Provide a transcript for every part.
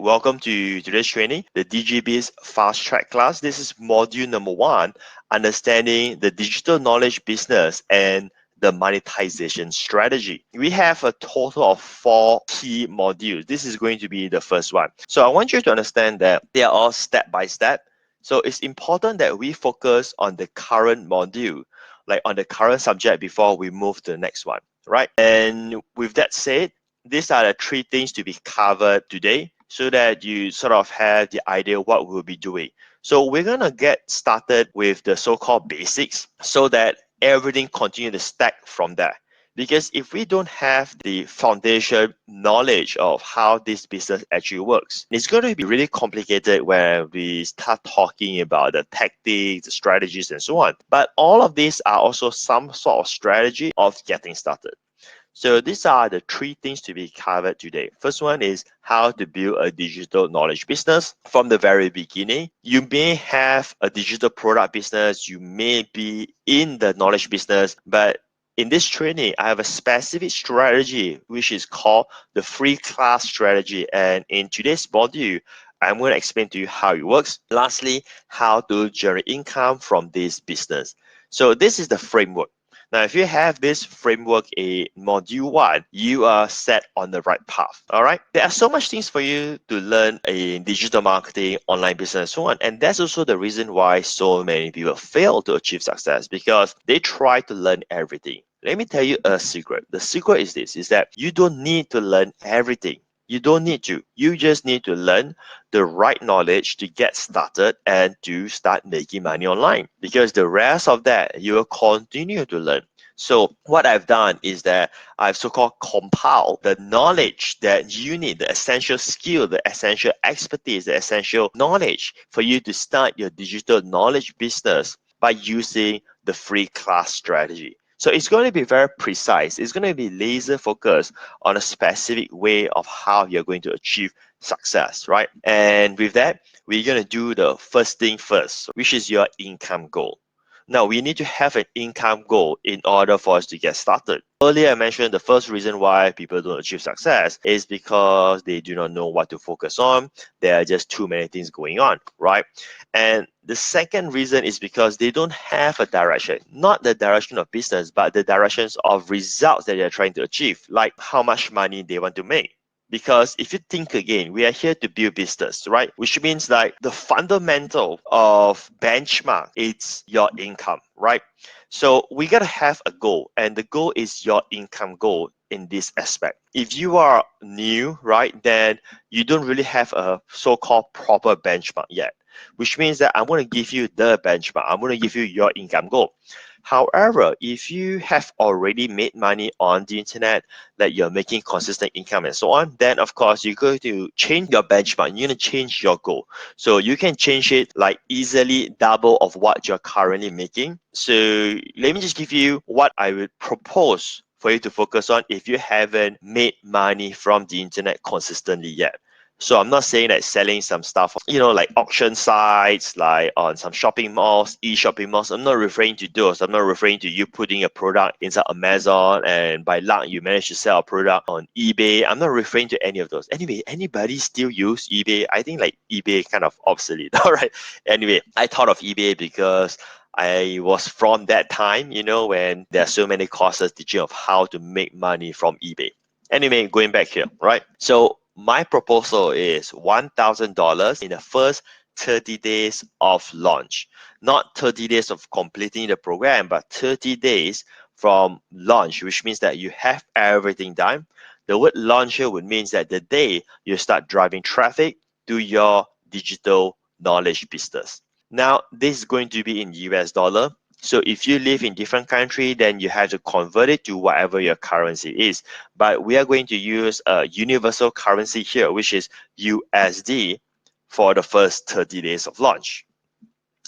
Welcome to today's training, the DGB's Fast Track class. This is module number 1, understanding the digital knowledge business and the monetization strategy. We have a total of 4 key modules. This is going to be the first one. So I want you to understand that they are all step by step. So it's important that we focus on the current module, like on the current subject before we move to the next one, right? And with that said, these are the 3 things to be covered today so that you sort of have the idea what we'll be doing. So we're going to get started with the so-called basics so that everything continue to stack from there. Because if we don't have the foundation knowledge of how this business actually works, it's going to be really complicated when we start talking about the tactics, the strategies, and so on. But all of these are also some sort of strategy of getting started. So these are the 3 things to be covered today. First one is how to build a digital knowledge business from the very beginning. You may have a digital product business, you may be in the knowledge business, but in this training, I have a specific strategy which is called the free class strategy. And in today's module, I'm going to explain to you how it works. Lastly, how to generate income from this business. So this is the framework. Now, if you have this framework in module 1, you are set on the right path. All right. There are so much things for you to learn in digital marketing, online business, and so on. And that's also the reason why so many people fail to achieve success, because they try to learn everything. Let me tell you a secret. The secret is this, is that you don't need to learn everything. You don't need to. You just need to learn the right knowledge to get started and to start making money online. Because the rest of that, you will continue to learn. So what I've done is that I've so-called compiled the knowledge that you need, the essential skill, the essential expertise, the essential knowledge for you to start your digital knowledge business by using the free class strategy. So it's going to be very precise. It's going to be laser focused on a specific way of how you're going to achieve success, right? And with that, we're going to do the first thing first, which is your income goal. Now, we need to have an income goal in order for us to get started. Earlier, I mentioned the first reason why people don't achieve success is because they do not know what to focus on. There are just too many things going on, right? And the second reason is because they don't have a direction, not the direction of business, but the directions of results that they're trying to achieve, like how much money they want to make. Because if you think again, we are here to build business, right? Which means like the fundamental of benchmark is your income, right? So we gotta have a goal, and the goal is your income goal in this aspect. If you are new, right, then you don't really have a so-called proper benchmark yet, which means that I'm going to give you the benchmark. I'm going to give you your income goal. However, if you have already made money on the internet, that you're making consistent income and so on, then of course you're going to change your benchmark. You're going to change your goal. So you can change it like easily double of what you're currently making. So let me just give you what I would propose for you to focus on if you haven't made money from the internet consistently yet. So I'm not saying that selling some stuff, like auction sites, like on some shopping malls, e-shopping malls. I'm not referring to those. I'm not referring to you putting a product inside Amazon and by luck you manage to sell a product on eBay. I'm not referring to any of those. Anyway, anybody still use eBay? I think like eBay kind of obsolete. All right. Anyway, I thought of eBay because I was from that time, when there are so many courses teaching of how to make money from eBay. Anyway, going back here, right? So my proposal is $1,000 in the first 30 days of launch. Not 30 days of completing the program, but 30 days from launch, which means that you have everything done. The word launch here would mean that the day you start driving traffic to your digital knowledge business. Now, this is going to be in US dollar. So if you live in different country, then you have to convert it to whatever your currency is. But we are going to use a universal currency here, which is USD for the first 30 days of launch.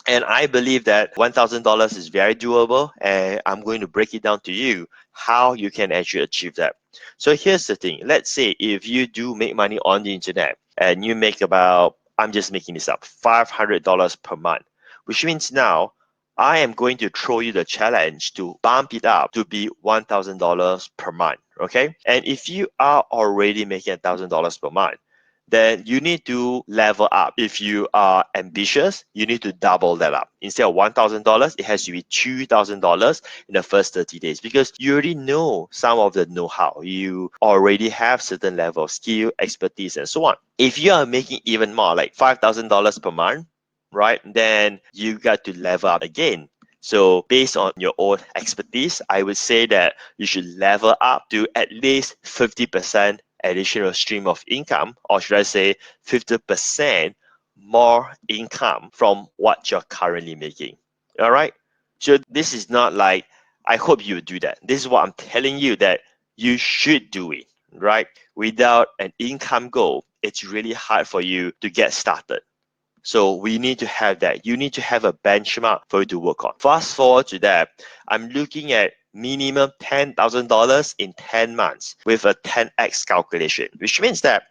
And I believe that $1,000 is very doable, and I'm going to break it down to you how you can actually achieve that. So here's the thing. Let's say if you do make money on the internet and you make about, I'm just making this up, $500 per month, which means now I am going to throw you the challenge to bump it up to be $1,000 per month, okay? And if you are already making $1,000 per month, then you need to level up. If you are ambitious, you need to double that up. Instead of $1,000, it has to be $2,000 in the first 30 days because you already know some of the know-how. You already have certain level of skill, expertise, and so on. If you are making even more, like $5,000 per month, right, then you got to level up again. So based on your own expertise, I would say that you should level up to at least 50% additional stream of income, or should I say 50% more income from what you're currently making. All right. So this is not like, I hope you do that. This is what I'm telling you that you should do it, right? Without an income goal, it's really hard for you to get started. So we need to have that. You need to have a benchmark for you to work on. Fast forward to that, I'm looking at minimum $10,000 in 10 months with a 10x calculation, which means that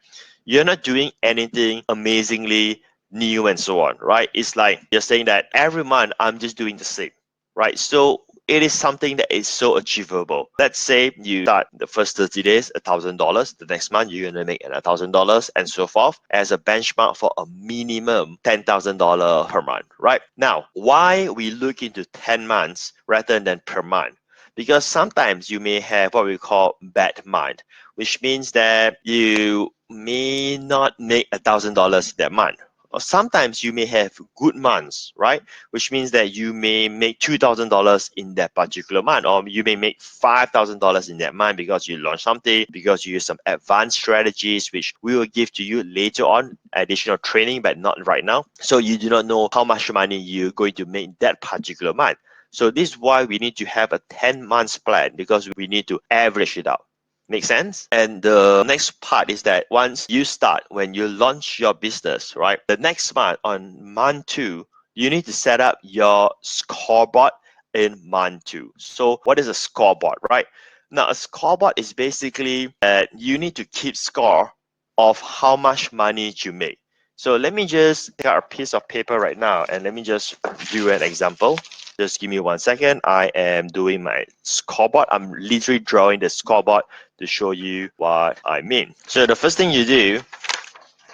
you're not doing anything amazingly new and so on, right? It's like you're saying that every month I'm just doing the same, right? So it is something that is so achievable. Let's say you start the first 30 days, $1,000. The next month, you're going to make $1,000 and so forth as a benchmark for a minimum $10,000 per month, right? Now, why we look into 10 months rather than per month? Because sometimes you may have what we call bad month, which means that you may not make $1,000 that month. Or sometimes you may have good months, right? Which means that you may make $2,000 in that particular month, or you may make $5,000 in that month because you launched something, because you use some advanced strategies, which we will give to you later on, additional training, but not right now. So you do not know how much money you're going to make that particular month. So this is why we need to have a 10 months plan, because we need to average it out. Make sense? And the next part is that once you start, when you launch your business, right? The next month, on month 2, you need to set up your scoreboard in month 2. So what is a scoreboard, right? Now, a scoreboard is basically that you need to keep score of how much money you make. So let me just take out a piece of paper right now and let me just do an example. Just give me 1 second. I am doing my scoreboard. I'm literally drawing the scoreboard to show you what I mean. So the first thing you do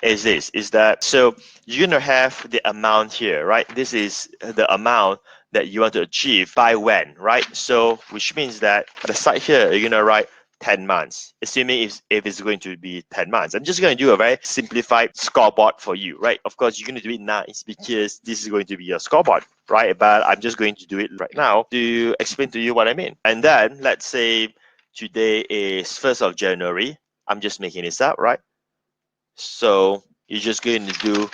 is this, is that, so you're gonna have the amount here, right? This is the amount that you want to achieve by when, right? So which means that the side here, you're gonna write 10 months, assuming if it's going to be 10 months. I'm just going to do a very simplified scoreboard for you, right? Of course, you're going to do it nice because this is going to be your scoreboard, right? But I'm just going to do it right now to explain to you what I mean. And then let's say today is 1st of January. I'm just making this up, right? So you're just going to do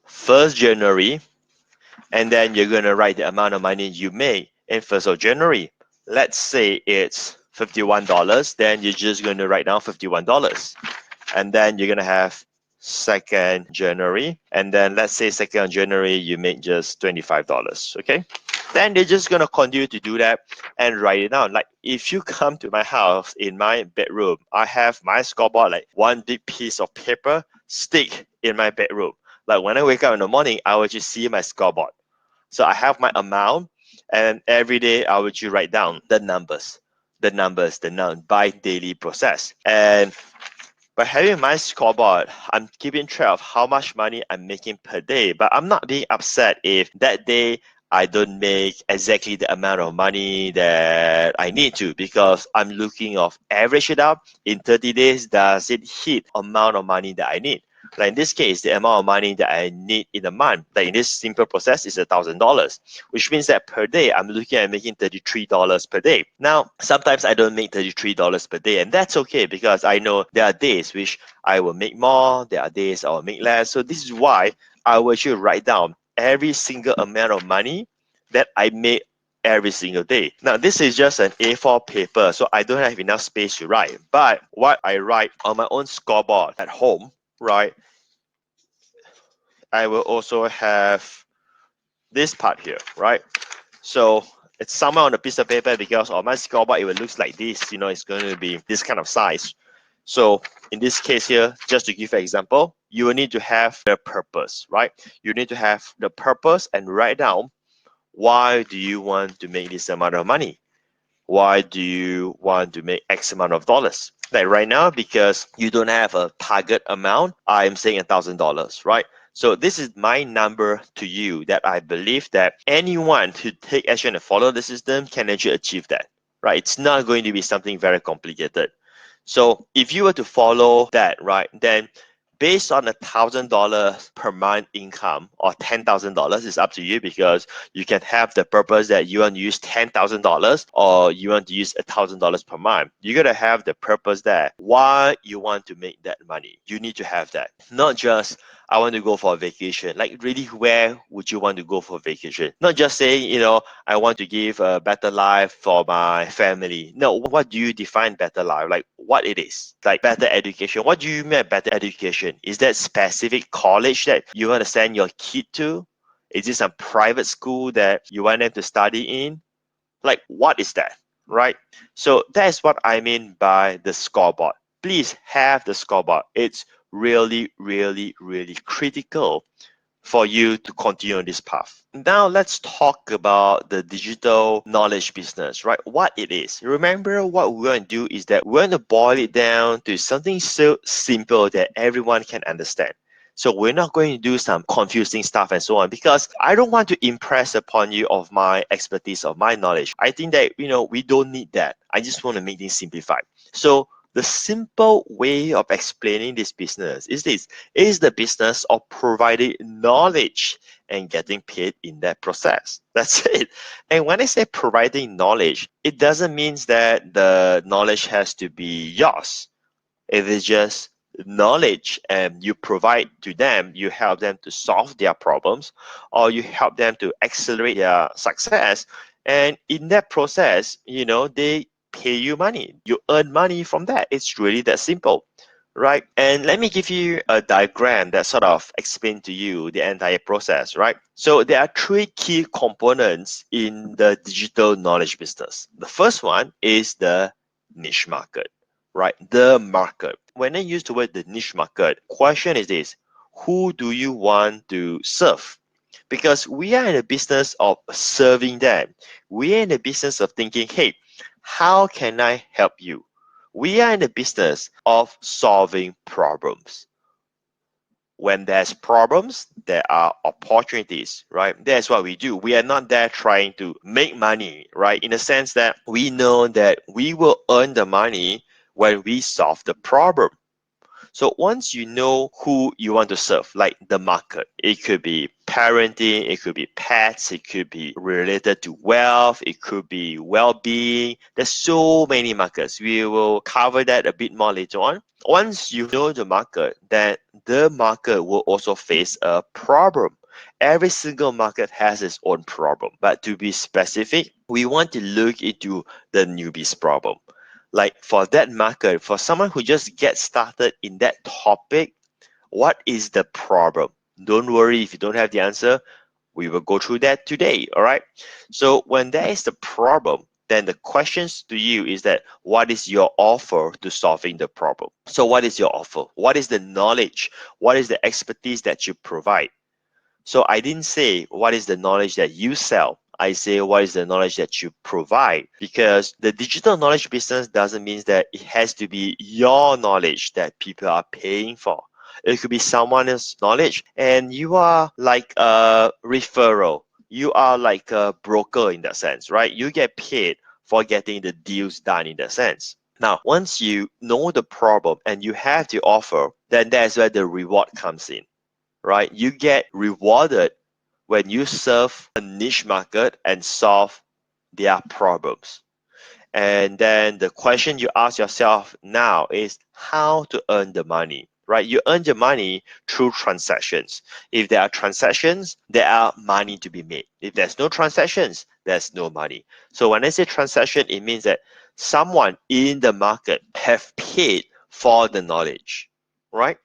1st January, and then you're going to write the amount of money you make in 1st of January. Let's say it's $51, then you're just going to write down $51. And then you're going to have 2nd January, and then let's say 2nd January you make just $25, okay? Then they're just going to continue to do that and write it down. Like if you come to my house, in my bedroom, I have my scoreboard, like one big piece of paper stick in my bedroom. Like when I wake up in the morning, I will just see my scoreboard. So I have my amount, and every day I will just write down the numbers, by daily process. And by having my scoreboard, I'm keeping track of how much money I'm making per day, but I'm not being upset if that day I don't make exactly the amount of money that I need to, because I'm looking of average it out in 30 days. Does it hit amount of money that I need? Like in this case, the amount of money that I need in a month, like in this simple process, is $1,000, which means that per day, I'm looking at making $33 per day. Now, sometimes I don't make $33 per day, and that's okay because I know there are days which I will make more, there are days I will make less. So this is why I will actually write down every single amount of money that I make every single day. Now, this is just an A4 paper, so I don't have enough space to write. But what I write on my own scoreboard at home, right, I will also have this part here, right? So it's somewhere on a piece of paper, because on my scoreboard, it will look like this, it's going to be this kind of size. So in this case here, just to give an example, you will need to have the purpose, right? You need to have the purpose and write down, why do you want to make this amount of money? Why do you want to make X amount of dollars? Like right now, because you don't have a target amount, I'm saying $1,000, right? So this is my number to you that I believe that anyone who take action and follow the system can actually achieve that, right? It's not going to be something very complicated. So if you were to follow that, right, then based on $1,000 per month income or $10,000, is up to you, because you can have the purpose that you want to use $10,000 or you want to use $1,000 per month. You gotta have the purpose there. Why you want to make that money? You need to have that. Not just I want to go for a vacation. Like really, where would you want to go for vacation? Not just saying, I want to give a better life for my family. No, what do you define better life? Like what it is? Like better education. What do you mean by better education? Is that specific college that you want to send your kid to? Is it some private school that you want them to study in? Like what is that? Right? So that's what I mean by the scoreboard. Please have the scoreboard. It's really, really, really critical for you to continue on this path. Now let's talk about the digital knowledge business, right? What it is. Remember, what we're going to do is that we're going to boil it down to something so simple that everyone can understand. So we're not going to do some confusing stuff and so on, because I don't want to impress upon you of my expertise, of my knowledge. I think that we don't need that. I just want to make things simplified. So the simple way of explaining this business is this: is the business of providing knowledge and getting paid in that process. That's it. And when I say providing knowledge, it doesn't mean that the knowledge has to be yours. It is just knowledge, and you provide to them, you help them to solve their problems, or you help them to accelerate their success. And in that process, they pay you money. You earn money from that. It's really that simple, right? And let me give you a diagram that sort of explain to you the entire process, right? So there are three key components in the digital knowledge business. The first one is the niche market, right? The market. When I use the word the niche market, question is this: who do you want to serve? Because we are in the business of serving them. We are in the business of thinking, hey, how can I help you? We are in the business of solving problems. When there's problems, there are opportunities, right? That's what we do. We are not there trying to make money, right? In the sense that we know that we will earn the money when we solve the problem. So once you know who you want to serve, like the market, it could be parenting, it could be pets, it could be related to wealth, it could be well-being. There's so many markets. We will cover that a bit more later on. Once you know the market, then the market will also face a problem. Every single market has its own problem. But to be specific, we want to look into the newbies problem. Like for that market, for someone who just gets started in that topic, what is the problem? Don't worry if you don't have the answer. We will go through that today, all right? So when there is the problem, then the questions to you is that what is your offer to solving the problem? So what is your offer? What is the knowledge? What is the expertise that you provide? So I didn't say what is the knowledge that you sell. I say what is the knowledge that you provide, because the digital knowledge business doesn't mean that it has to be your knowledge that people are paying for. It could be someone else's knowledge, and you are like a referral. You are like a broker in that sense, right? You get paid for getting the deals done in that sense. Now, once you know the problem and you have the offer, then that's where the reward comes in, right? You get rewarded when you serve a niche market and solve their problems. And then the question you ask yourself now is how to earn the money, right? You earn the money through transactions. If there are transactions, there are money to be made. If there's no transactions, there's no money. So when I say transaction, it means that someone in the market have paid for the knowledge, right?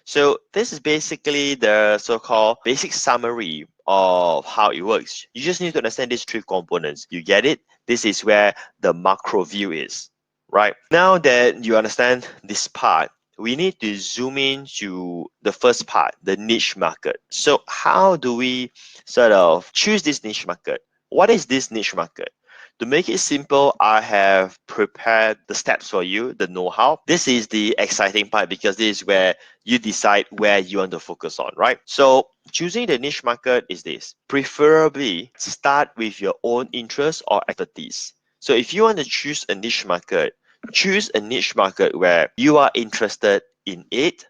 So this is basically the so-called basic summary of how it works. You just need to understand these three components. You get it? This is where the macro view is, right? Now that you understand this part, we need to zoom in to the first part, the niche market. So how do we sort of choose this niche market? What is this niche market? To make it simple, I have prepared the steps for you, the know-how. This is the exciting part because this is where you decide where you want to focus on, right? So choosing the niche market is this. Preferably start with your own interest or expertise. So if you want to choose a niche market where you are interested in it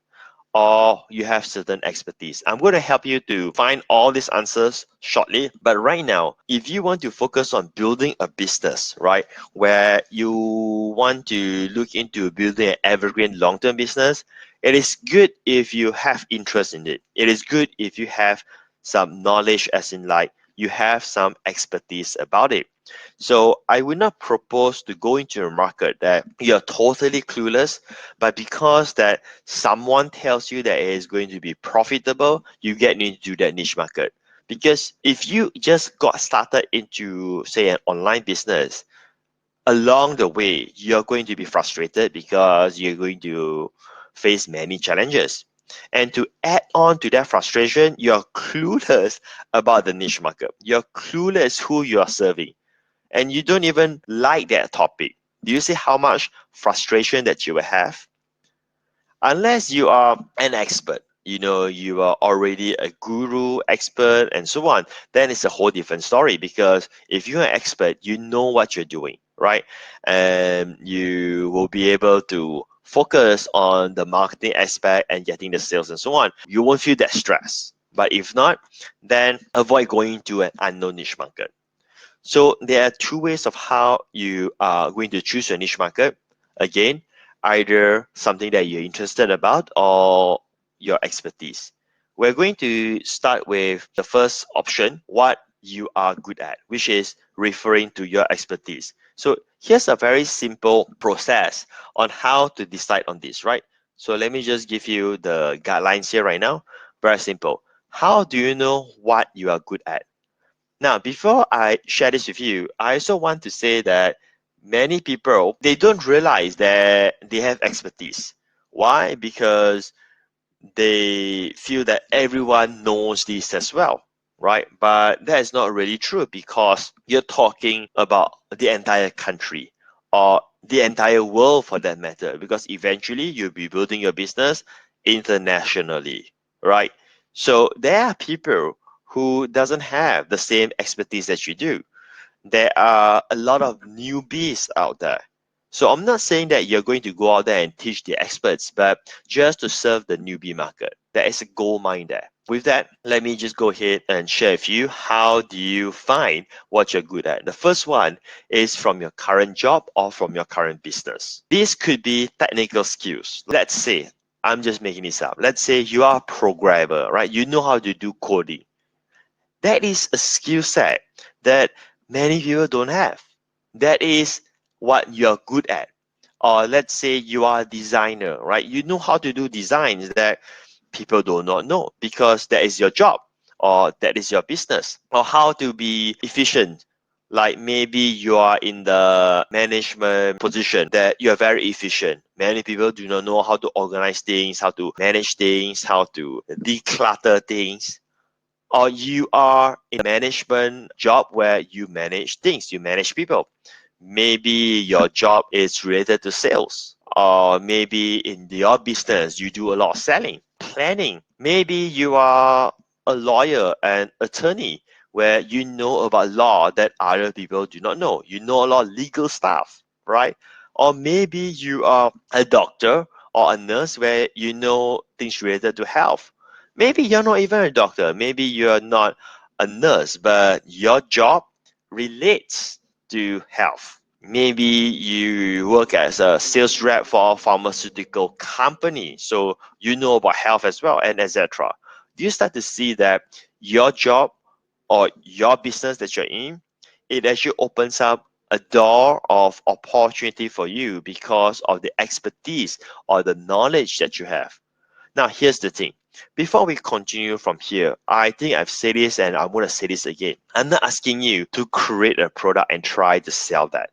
or you have certain expertise. I'm going to help you to find all these answers shortly. But right now, if you want to focus on building a business, right, where you want to look into building an evergreen long-term business, it is good if you have interest in it. It is good if you have some knowledge, as in like you have some expertise about it. So I would not propose to go into a market that you're totally clueless, but because that someone tells you that it is going to be profitable, you get into that niche market. Because if you just got started into, say, an online business, along the way, you're going to be frustrated because you're going to face many challenges. And to add on to that frustration, you're clueless about the niche market. You're clueless who you are serving and you don't even like that topic. Do you see how much frustration that you will have? Unless you are an expert, you are already a guru, expert, and so on, then it's a whole different story because if you're an expert, you know what you're doing, right? And you will be able to focus on the marketing aspect and getting the sales and so on. You won't feel that stress. But if not, then avoid going to an unknown niche market. So there are two ways of how you are going to choose your niche market. Again, either something that you're interested about or your expertise. We're going to start with the first option, what you are good at, which is referring to your expertise. So here's a very simple process on how to decide on this, right? So let me just give you the guidelines here right now. Very simple. How do you know what you are good at? Now, before I share this with you, I also want to say that many people they don't realize that they have expertise. Why? Because they feel that everyone knows this as well, right? But that is not really true because you're talking about the entire country or the entire world for that matter, because eventually you'll be building your business internationally, right? So there are people who doesn't have the same expertise that you do. There are a lot of newbies out there. So I'm not saying that you're going to go out there and teach the experts, but just to serve the newbie market. There is a gold mine there. With that, let me just go ahead and share with you how do you find what you're good at. The first one is from your current job or from your current business. This could be technical skills. Let's say, I'm just making this up. Let's say you are a programmer, right? You know how to do coding. That is a skill set that many people don't have. That is what you're good at. Or let's say you are a designer, right? You know how to do designs that people do not know because that is your job or that is your business. Or how to be efficient. Like maybe you are in the management position that you are very efficient. Many people do not know how to organize things, how to manage things, how to declutter things, or you are in a management job where you manage things, you manage people. Maybe your job is related to sales, or maybe in your business you do a lot of selling, planning. Maybe you are a lawyer and attorney where you know about law that other people do not know. You know a lot of legal stuff, right? Or maybe you are a doctor or a nurse where you know things related to health. Maybe you're not even a doctor. Maybe you're not a nurse, but your job relates to health. Maybe you work as a sales rep for a pharmaceutical company, so you know about health as well, and etc. You start to see that your job or your business that you're in, it actually opens up a door of opportunity for you because of the expertise or the knowledge that you have. Now, here's the thing. Before we continue from here, I think I've said this and I'm going to say this again. I'm not asking you to create a product and try to sell that.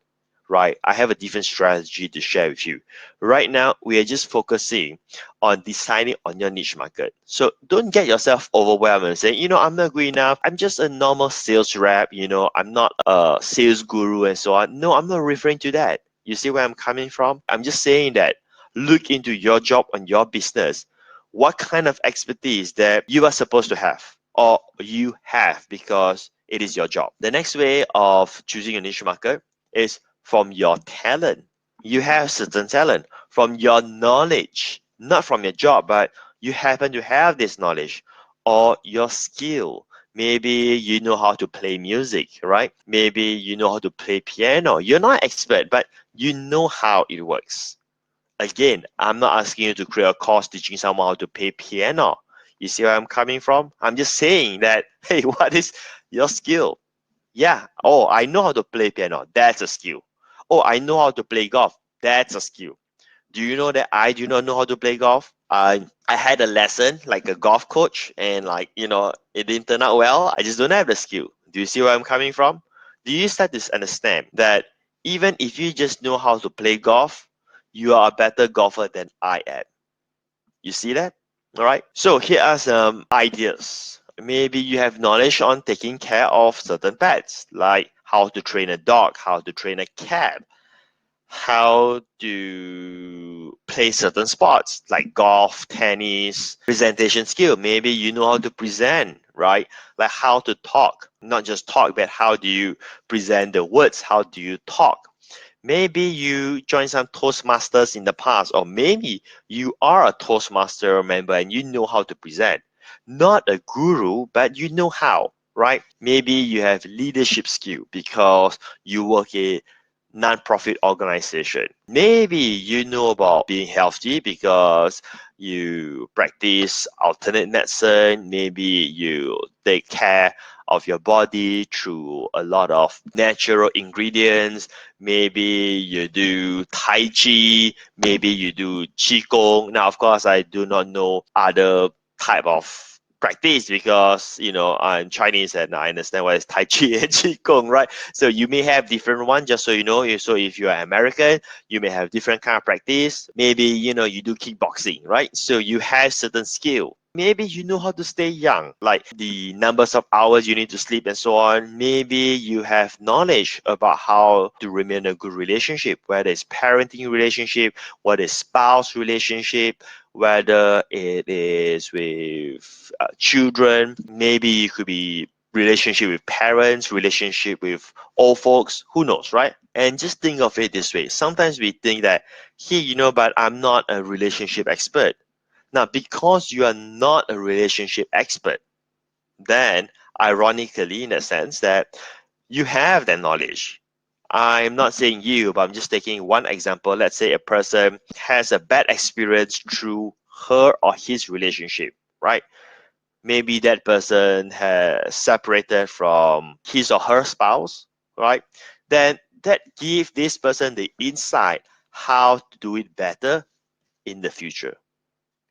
right? I have a different strategy to share with you. Right now, we are just focusing on deciding on your niche market. So don't get yourself overwhelmed and say, I'm not good enough. I'm just a normal sales rep. I'm not a sales guru and so on. No, I'm not referring to that. You see where I'm coming from? I'm just saying that look into your job and your business. What kind of expertise that you are supposed to have or you have because it is your job. The next way of choosing a niche market is from your talent. You have certain talent from your knowledge, not from your job, but you happen to have this knowledge or your skill. Maybe you know how to play music, right? Maybe you know how to play piano. You're not an expert, but you know how it works. Again, I'm not asking you to create a course teaching someone how to play piano. You see where I'm coming from? I'm just saying that, hey, what is your skill? Yeah. Oh, I know how to play piano. That's a skill. Oh, I know how to play golf. That's a skill. Do you know that I do not know how to play golf? I had a lesson like a golf coach, and it didn't turn out well. I just don't have the skill. Do you see where I'm coming from? Do you start to understand that even if you just know how to play golf, you are a better golfer than I am? You see that? All right. So here are some ideas. Maybe you have knowledge on taking care of certain pets, like how to train a dog, how to train a cat, how to play certain sports like golf, tennis, presentation skill. Maybe you know how to present, right? Like how to talk, not just talk, but how do you present the words? How do you talk? Maybe you joined some Toastmasters in the past, or maybe you are a Toastmaster member and you know how to present. Not a guru, but you know how, right? Maybe you have leadership skill because you work in non-profit organization. Maybe you know about being healthy because you practice alternate medicine. Maybe you take care of your body through a lot of natural ingredients. Maybe you do Tai Chi, maybe you do Qigong. Now, of course, I do not know other type of practice because I'm Chinese and I understand what is Tai Chi and Qigong, right? So you may have different one, just so you know. So if you are American, you may have different kind of practice. Maybe you do kickboxing, right? So you have certain skill. Maybe you know how to stay young, like the numbers of hours you need to sleep and so on. Maybe you have knowledge about how to remain in a good relationship, whether it's parenting relationship, whether it's spouse relationship, whether it is with children. Maybe it could be relationship with parents, relationship with old folks, who knows, right? And just think of it this way. Sometimes we think that, hey, but I'm not a relationship expert. Now, because you are not a relationship expert, then ironically, in a sense, that you have that knowledge. I'm not saying you, but I'm just taking one example. Let's say a person has a bad experience through her or his relationship, right? Maybe that person has separated from his or her spouse, right? Then that gives this person the insight how to do it better in the future.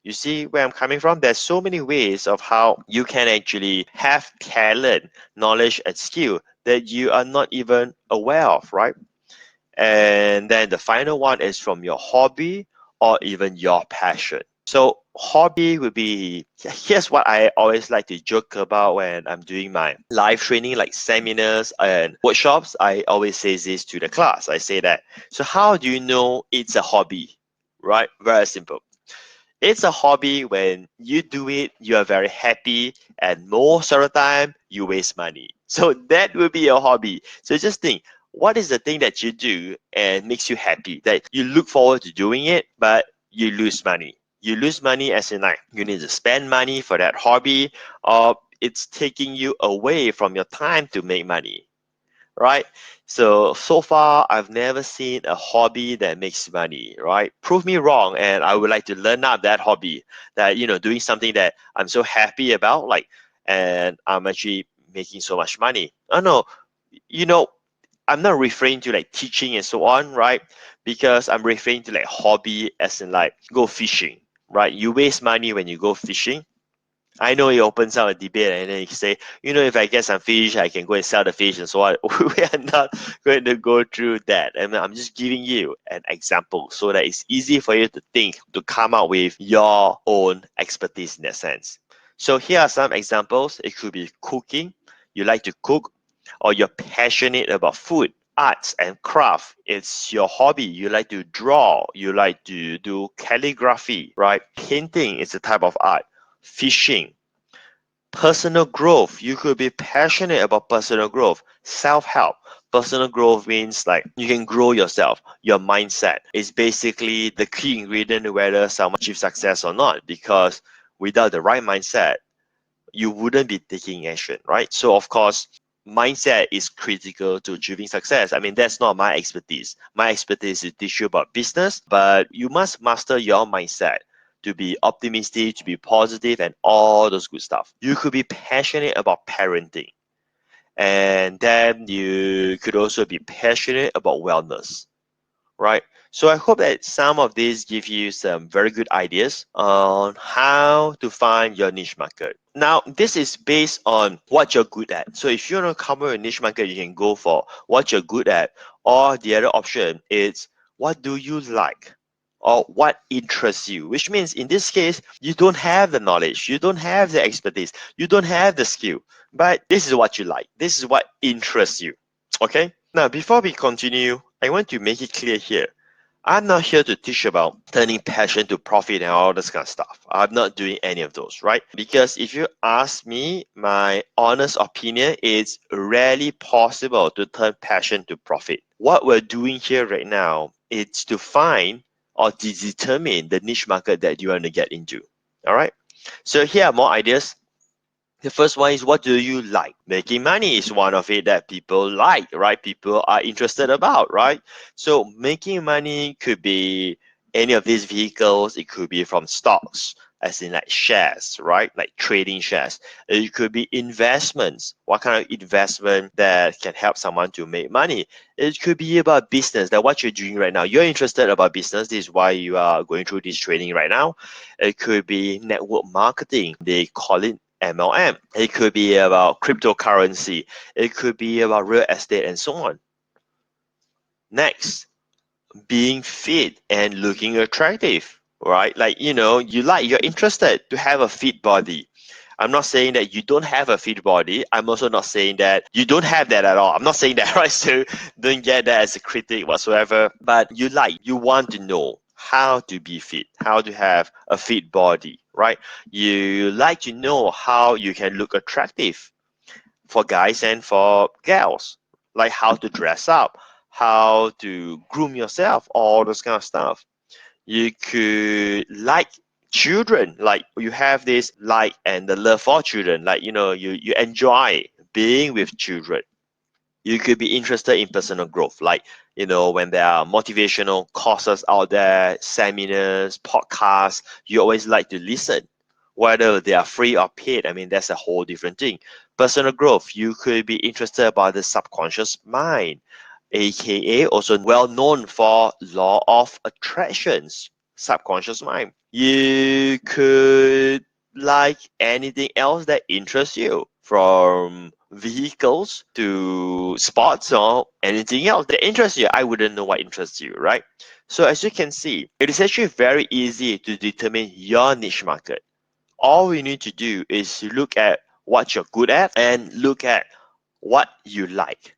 You see where I'm coming from? There's so many ways of how you can actually have talent, knowledge, and skill that you are not even aware of, right? And then the final one is from your hobby or even your passion. So hobby would be, here's what I always like to joke about when I'm doing my live training, like seminars and workshops. I always say this to the class. I say that, so how do you know it's a hobby, right? Very simple. It's a hobby when you do it, you are very happy, and most of the time you waste money. So that will be a hobby. So just think, what is the thing that you do and makes you happy? That you look forward to doing it, but you lose money. You lose money as in like you need to spend money for that hobby, or it's taking you away from your time to make money, right? So far, I've never seen a hobby that makes money, right? Prove me wrong, and I would like to learn up that hobby, that, doing something that I'm so happy about, like, and I'm actually making so much money. I know, you know, I'm not referring to like teaching and so on, right? Because I'm referring to like hobby as in like go fishing, right? You waste money when you go fishing, I know it opens up a debate, and then you say, if I get some fish, I can go and sell the fish and so on. We are not going to go through that. And I'm just giving you an example so that it's easy for you to think, to come up with your own expertise in that sense. So here are some examples. It could be cooking. You like to cook, or you're passionate about food, arts and craft. It's your hobby. You like to draw. You like to do calligraphy, right? Painting is a type of art. Fishing, personal growth. You could be passionate about personal growth. Self-help. Personal growth means like you can grow yourself. Your mindset is basically the key ingredient to whether someone achieves success or not. Because without the right mindset, you wouldn't be taking action, right? So of course, mindset is critical to achieving success. I mean, that's not my expertise. My expertise is to teach you about business, but you must master your mindset to be optimistic, to be positive, and all those good stuff. You could be passionate about parenting, and then you could also be passionate about wellness, right? So I hope that some of these give you some very good ideas on how to find your niche market. Now, this is based on what you're good at. So if you want to cover a niche market, you can go for what you're good at, or the other option is what do you like? Or what interests you, which means in this case, you don't have the knowledge, you don't have the expertise, you don't have the skill, but this is what you like, this is what interests you. Okay, now before we continue, I want to make it clear here. I'm not here to teach about turning passion to profit and all this kind of stuff. I'm not doing any of those, right? Because if you ask me, my honest opinion, it's rarely possible to turn passion to profit. What we're doing here right now is to find or to determine the niche market that you want to get into. All right. So here are more ideas. The first one is, what do you like? Making money is one of it that people like, right? People are interested about, right? So making money could be any of these vehicles. It could be from stocks, as in like shares, right? Like trading shares. It could be investments. What kind of investment that can help someone to make money? It could be about business, that what you're doing right now. You're interested about business. This is why you are going through this training right now. It could be network marketing. They call it MLM. It could be about cryptocurrency. It could be about real estate and so on. Next, being fit and looking attractive, right? Like, you're interested to have a fit body. I'm not saying that you don't have a fit body. I'm also not saying that you don't have that at all. I'm not saying that, right? So don't get that as a critic whatsoever. But you want to know how to be fit, how to have a fit body, right? You like to know how you can look attractive for guys and for girls, like how to dress up, how to groom yourself, all those kind of stuff. You could like children, like you have this like and the love for children, like you enjoy being with children. You could be interested in personal growth, like when there are motivational courses out there, seminars, podcasts, you always like to listen, whether they are free or paid. I mean, that's a whole different thing. Personal growth, you could be interested about the subconscious mind, aka also well known for law of attractions, subconscious mind. You could like anything else that interests you, from vehicles to sports or anything else that interests you. I wouldn't know what interests you, right? So as you can see, it is actually very easy to determine your niche market. All we need to do is look at what you're good at and look at what you like.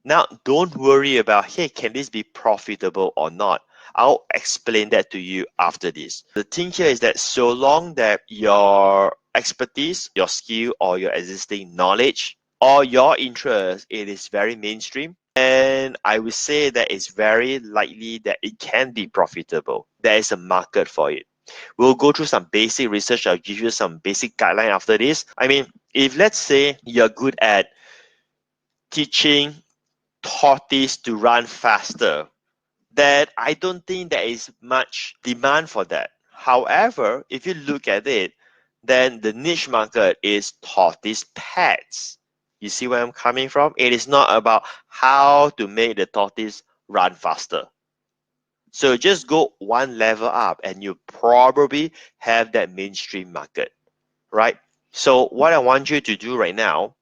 Now, don't worry about, hey, can this be profitable or not? I'll explain that to you after this. The thing here is that so long that your expertise, your skill, or your existing knowledge, or your interest, it is very mainstream, and I would say that it's very likely that it can be profitable. There is a market for it. We'll go through some basic research. I'll give you some basic guideline after this. I mean, if let's say you're good at teaching tortoise to run faster, that I don't think there is much demand for that. However, if you look at it, then the niche market is tortoise pets. You see where I'm coming from? It is not about how to make the tortoise run faster. So just go one level up and you probably have that mainstream market, right? So what I want you to do right now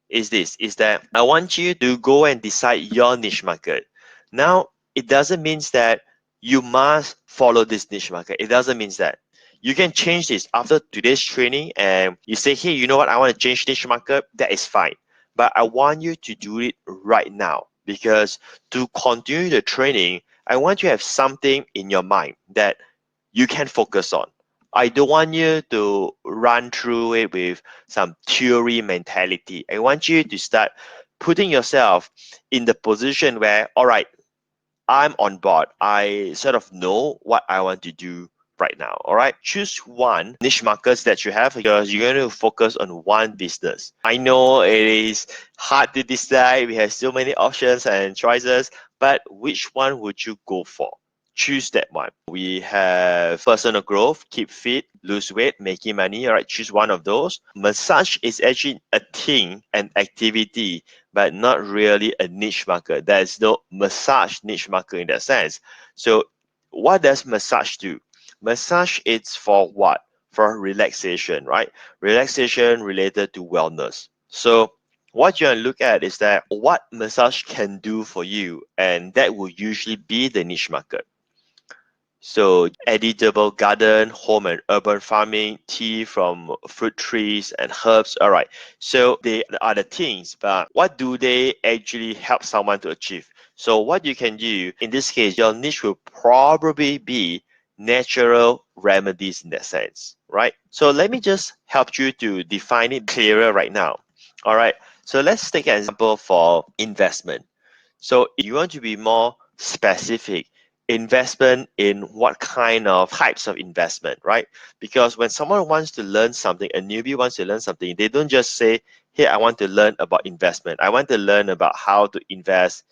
is this, is that I want you to go and decide your niche market. Now, it doesn't mean that you must follow this niche market. It doesn't mean that. You can change this after today's training and you say, hey, you know what, I want to change niche market. That is fine. But I want you to do it right now because to continue the training, I want you to have something in your mind that you can focus on. I don't want you to run through it with some theory mentality. I want you to start putting yourself in the position where, all right, I'm on board. I sort of know what I want to do right now. All right. Choose one niche markets that you have because you're going to focus on one business. I know it is hard to decide. We have so many options and choices, but which one would you go for? Choose that one. We have personal growth, keep fit, lose weight, making money. All right, choose one of those. Massage is actually a thing, an activity, but not really a niche market. There is no massage niche market in that sense. So what does massage do? Massage is for what? For relaxation, right? Relaxation related to wellness. So what you're gonna look at is that what massage can do for you, and that will usually be the niche market. So editable garden, home and urban farming, tea from fruit trees and herbs. All right. So they are the things, but what do they actually help someone to achieve? So what you can do in this case, your niche will probably be natural remedies in that sense, right? So let me just help you to define it clearer right now. All right. So let's take an example for investment. So if you want to be more specific, investment in what kind of types of investment, right? Because when someone wants to learn something, a newbie wants to learn something, they don't just say, hey, I want to learn about investment. I want to learn about how to invest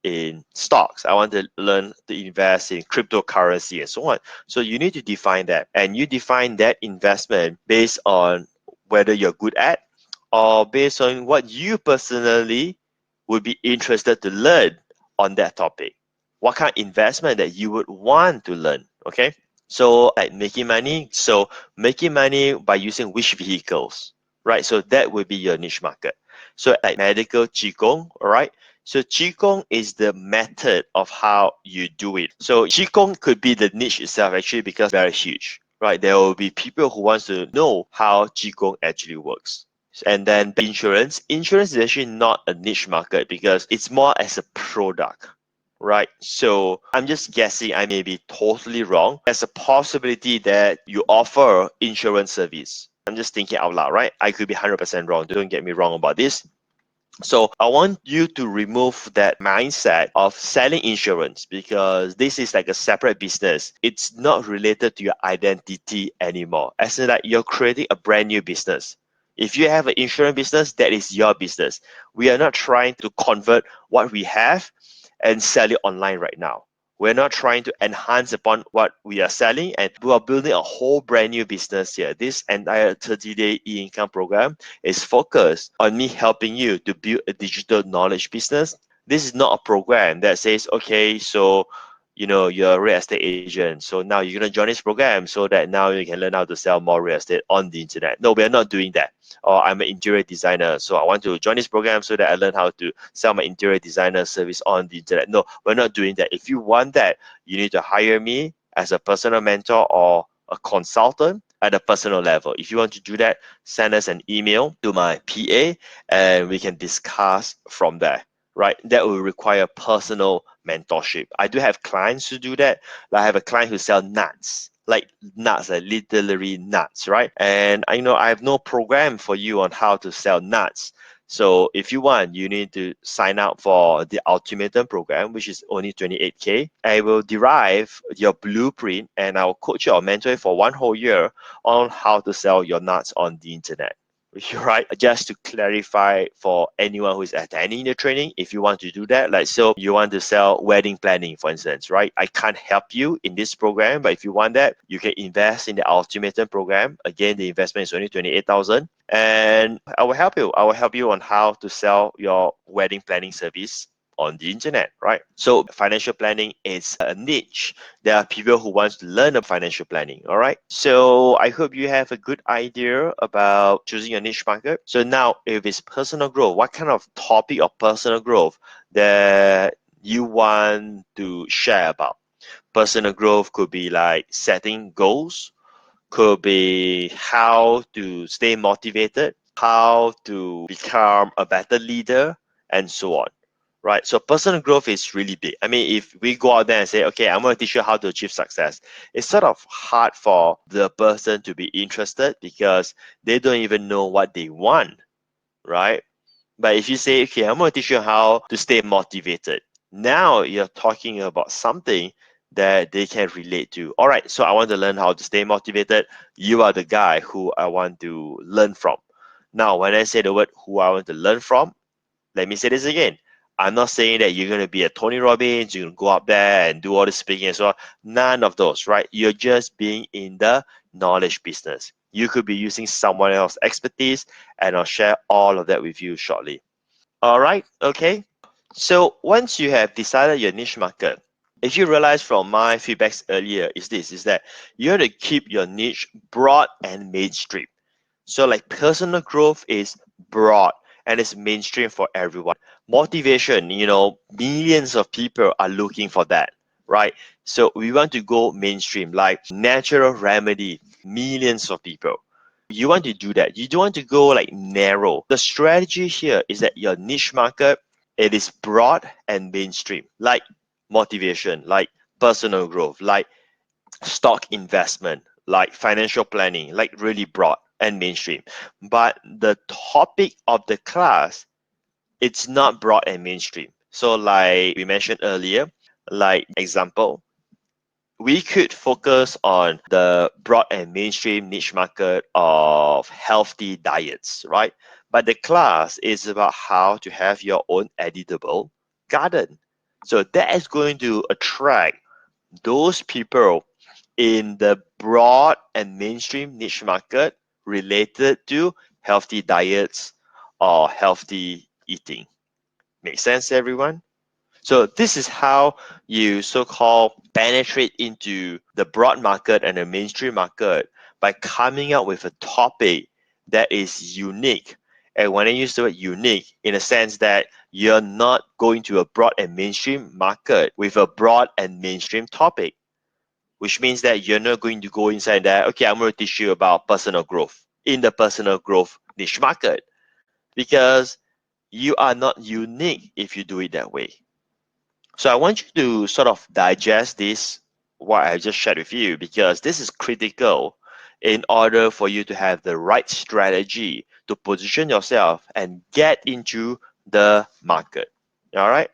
in stocks. I want to learn to invest in cryptocurrency and so on. So you need to define that. And you define that investment based on whether you're good at or based on what you personally would be interested to learn on that topic. What kind of investment that you would want to learn. Okay. So like making money. So making money by using which vehicles, right? So that would be your niche market. So like medical qigong, all right? So qigong is the method of how you do it. So qigong could be the niche itself actually because very huge, right? There will be people who wants to know how qigong actually works. And then insurance. Insurance is actually not a niche market because it's more as a product, right? So I'm just guessing, I may be totally wrong. There's a possibility that you offer insurance service. I'm just thinking out loud, right? I could be 100% wrong. Don't get me wrong about this. So I want you to remove that mindset of selling insurance because this is like a separate business. It's not related to your identity anymore. As in like you're creating a brand new business. If you have an insurance business, that is your business. We are not trying to convert what we have and sell it online right now. We're not trying to enhance upon what we are selling, and we are building a whole brand new business here. This entire 30-day e-income program is focused on me helping you to build a digital knowledge business. This is not a program that says, okay, so you're a real estate agent, so now you're going to join this program so that now you can learn how to sell more real estate on the internet. No, we're not doing that. Or I'm an interior designer, so I want to join this program so that I learn how to sell my interior designer service on the internet. No, we're not doing that. If you want that, you need to hire me as a personal mentor or a consultant at a personal level. If you want to do that, send us an email to my PA and we can discuss from there, right? That will require personal mentorship. I do have clients who do that. Like I have a client who sells nuts, like nuts, like literally nuts, right? And I have no program for you on how to sell nuts. So if you want, you need to sign up for the Ultimatum program, which is only 28K. I will derive your blueprint and I'll coach you or mentor you for 1 whole year on how to sell your nuts on the internet. Right? Just to clarify for anyone who is attending the training, if you want to do that, like so you want to sell wedding planning, for instance, right? I can't help you in this program, but if you want that, you can invest in the Ultimatum program. Again, the investment is only 28,000, and I will help you. I will help you on how to sell your wedding planning service on the internet, right? So financial planning is a niche. There are people who want to learn about financial planning, all right? So I hope you have a good idea about choosing a niche market. So now, if it's personal growth, what kind of topic of personal growth that you want to share about? Personal growth could be like setting goals, could be how to stay motivated, how to become a better leader, and so on. Right? So personal growth is really big. I mean, if we go out there and say, okay, I'm going to teach you how to achieve success, it's sort of hard for the person to be interested because they don't even know what they want, right? But if you say, okay, I'm going to teach you how to stay motivated, now you're talking about something that they can relate to. All right, so I want to learn how to stay motivated. You are the guy who I want to learn from. Now, when I say the word who I want to learn from, let me say this again. I'm not saying that you're going to be a Tony Robbins, you're going to go up there and do all the speaking and so on. None of those, right? You're just being in the knowledge business. You could be using someone else's expertise, and I'll share all of that with you shortly. All right, okay. So once you have decided your niche market, if you realize from my feedbacks earlier is that you have to keep your niche broad and mainstream. So like personal growth is broad and it's mainstream for everyone. Motivation, millions of people are looking for that, right? So we want to go mainstream, like natural remedy, millions of people. You want to do that. You don't want to go like narrow. The strategy here is that your niche market, it is broad and mainstream, like motivation, like personal growth, like stock investment, like financial planning, like really broad and mainstream. But the topic of the class, it's not broad and mainstream. So like we mentioned earlier, like example, we could focus on the broad and mainstream niche market of healthy diets, right? But the class is about how to have your own editable garden. So that is going to attract those people in the broad and mainstream niche market related to healthy diets or healthy eating. Make sense, everyone? So this is how you so-called penetrate into the broad market and the mainstream market by coming up with a topic that is unique. And when I use the word unique, in a sense that you're not going to a broad and mainstream market with a broad and mainstream topic, which means that you're not going to go inside there, okay, I'm going to teach you about personal growth in the personal growth niche market because you are not unique if you do it that way. So I want you to sort of digest this, what I just shared with you, because this is critical in order for you to have the right strategy to position yourself and get into the market. All right.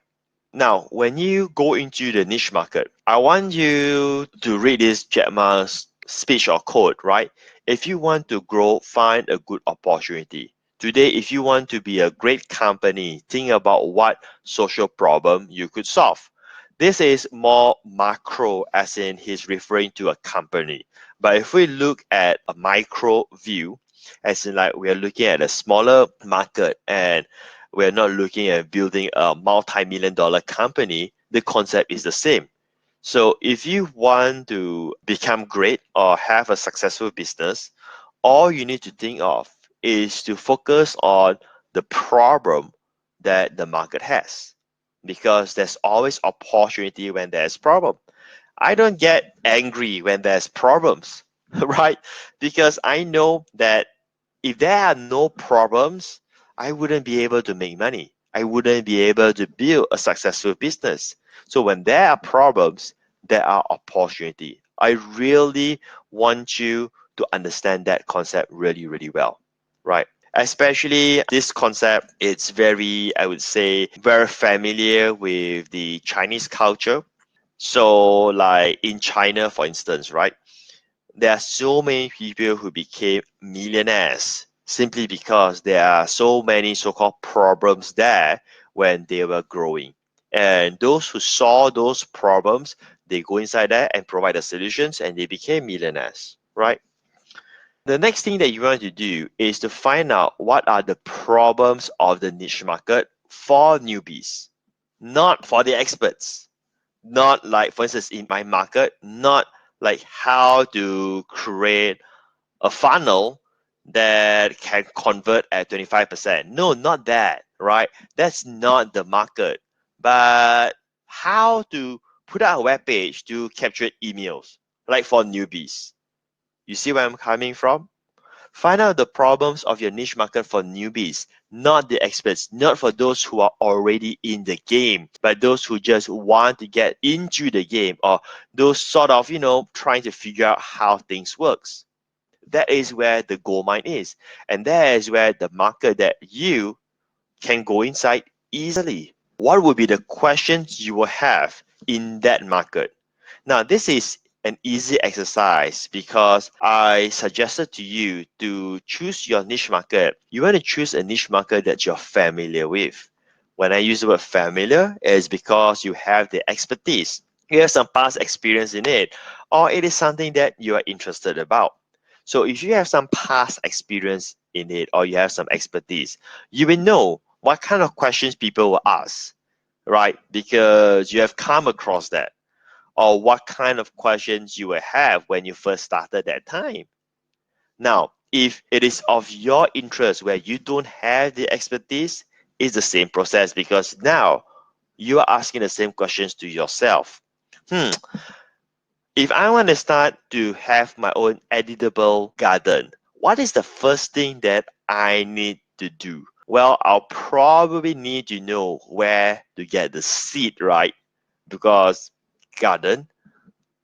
Now, when you go into the niche market, I want you to read this Jack Ma's speech or quote, right? If you want to grow, find a good opportunity. Today, if you want to be a great company, think about what social problem you could solve. This is more macro, as in he's referring to a company. But if we look at a micro view, as in like we are looking at a smaller market and we're not looking at building a multi-million dollar company, the concept is the same. So if you want to become great or have a successful business, all you need to think of is to focus on the problem that the market has, because there's always opportunity when there's problem. I don't get angry when there's problems, right? Because I know that if there are no problems, I wouldn't be able to make money. I wouldn't be able to build a successful business. So when there are problems, there are opportunity. I really want you to understand that concept really, really well, right? Especially this concept, it's very, I would say, very familiar with the Chinese culture. So like in China, for instance, right? There are so many people who became millionaires simply because there are so many so-called problems there when they were growing. And those who saw those problems, they go inside there and provide the solutions and they became millionaires, right? The next thing that you want to do is to find out what are the problems of the niche market for newbies. not for the experts. Not like, for instance, in my market, not like how to create a funnel that can convert at 25%. No, not that, right? That's not the market. But how to put out a web page to capture emails, like for newbies. You see where I'm coming from? Find out the problems of your niche market for newbies, not the experts, not for those who are already in the game, but those who just want to get into the game, or those sort of, trying to figure out how things works. That is where the gold mine is. And that is where the market that you can go inside easily. What would be the questions you will have in that market? Now, this is an easy exercise because I suggested to you to choose your niche market. You want to choose a niche market that you're familiar with. When I use the word familiar, it's because you have the expertise. You have some past experience in it, or it is something that you are interested about. So if you have some past experience in it, or you have some expertise, you will know what kind of questions people will ask, right? Because you have come across that, or what kind of questions you will have when you first started that time. Now, if it is of your interest where you don't have the expertise, it's the same process because now you are asking the same questions to yourself. If I want to start to have my own editable garden, what is the first thing that I need to do? Well, I'll probably need to know where to get the seed, right? Because garden,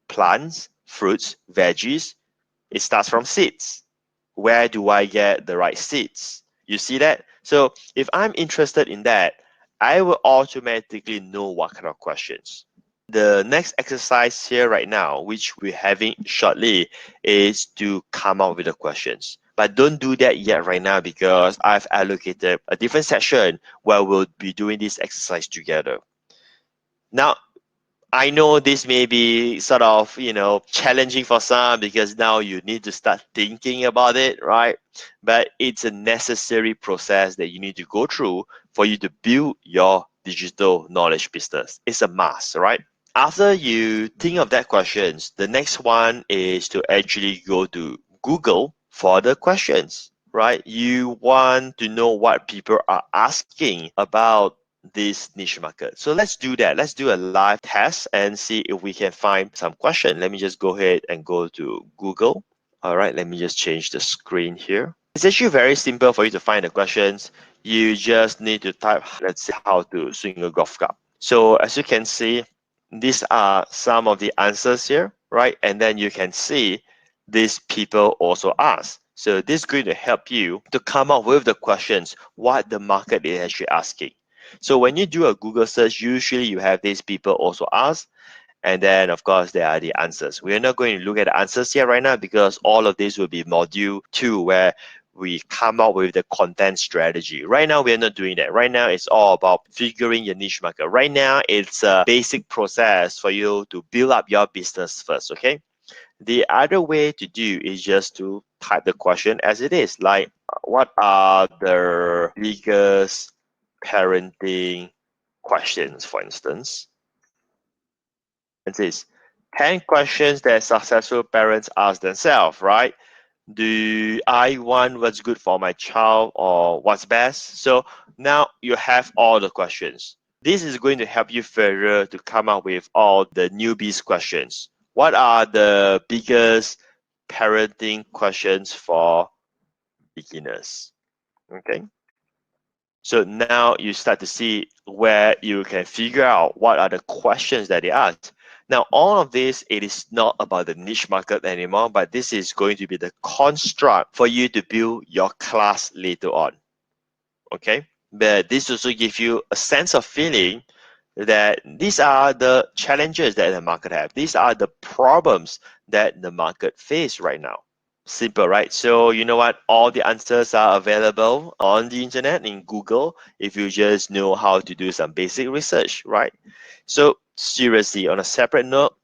plants, fruits, veggies, it starts from seeds. Where do I get the right seeds? You see that? So if I'm interested in that, I will automatically know what kind of questions. The next exercise here right now, which we're having shortly, is to come up with the questions. But don't do that yet right now because I've allocated a different session where we'll be doing this exercise together. Now, I know this may be sort of, challenging for some because now you need to start thinking about it, right? But it's a necessary process that you need to go through for you to build your digital knowledge business. It's a must, right? After you think of that questions, the next one is to actually go to Google for the questions, right? You want to know what people are asking about this niche market. So let's do that. Let's do a live test and see if we can find some question. Let me just go ahead and go to Google. All right, let me just change the screen here. It's actually very simple for you to find the questions. You just need to type, let's see, how to swing a golf club. So as you can see, these are some of the answers here, right? And then you can see these people also ask. So this is going to help you to come up with the questions, what the market is actually asking. So when you do a Google search, usually you have these people also ask, and then of course there are the answers. We're not going to look at the answers here right now because all of this will be module 2 where we come up with the content strategy. Right now we're not doing that. Right now it's all about figuring your niche market. Right now it's a basic process for you to build up your business first, okay? The other way to do is just to type the question as it is, like what are the biggest parenting questions, for instance. It says 10 questions that successful parents ask themselves, right? Do I want what's good for my child or what's best? So now you have all the questions. This is going to help you further to come up with all the newbies questions. What are the biggest parenting questions for beginners? Okay. So now you start to see where you can figure out what are the questions that they ask. Now, all of this, it is not about the niche market anymore, but this is going to be the construct for you to build your class later on. Okay? But this also gives you a sense of feeling that these are the challenges that the market have. These are the problems that the market face right now. Simple, right? So you know what? All the answers are available on the internet in Google if you just know how to do some basic research, right? So seriously, on a separate note,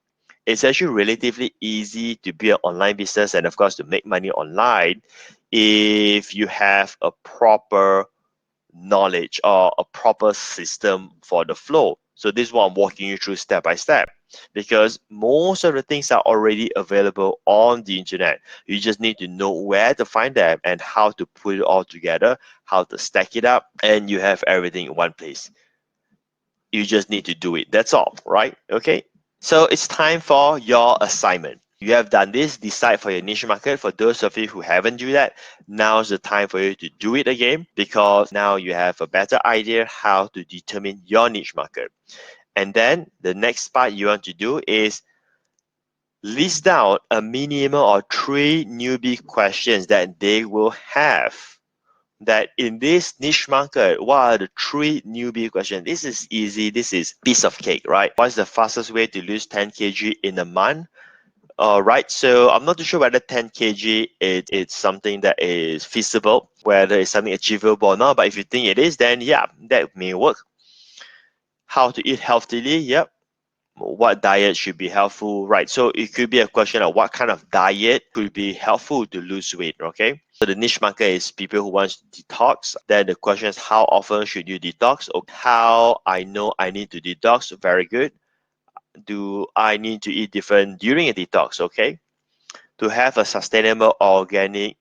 it's actually relatively easy to build an online business and of course to make money online if you have a proper knowledge or a proper system for the flow. So this is what I'm walking you through step by step, because most of the things are already available on the internet. You just need to know where to find them and how to put it all together, how to stack it up, and you have everything in one place. You just need to do it. That's all, right? Okay. So it's time for your assignment. You have done this, decide for your niche market. For those of you who haven't do that, now's the time for you to do it again, because now you have a better idea how to determine your niche market. And then the next part you want to do is list down a minimum of 3 newbie questions that they will have. That in this niche market, what are the 3 newbie questions? This is easy. This is piece of cake, right? What's the fastest way to lose 10 kg in a month? Right, so I'm not too sure whether 10 kg it's something that is feasible, whether it's something achievable or not. But if you think it is, then yeah, that may work. How to eat healthily? Yep. What diet should be helpful, right? So it could be a question of what kind of diet could be helpful to lose weight, okay? So the niche market is people who want to detox. Then the question is, how often should you detox? Or how I know I need to detox? Very good. Do I need to eat different during a detox? Okay. To have a sustainable, organic,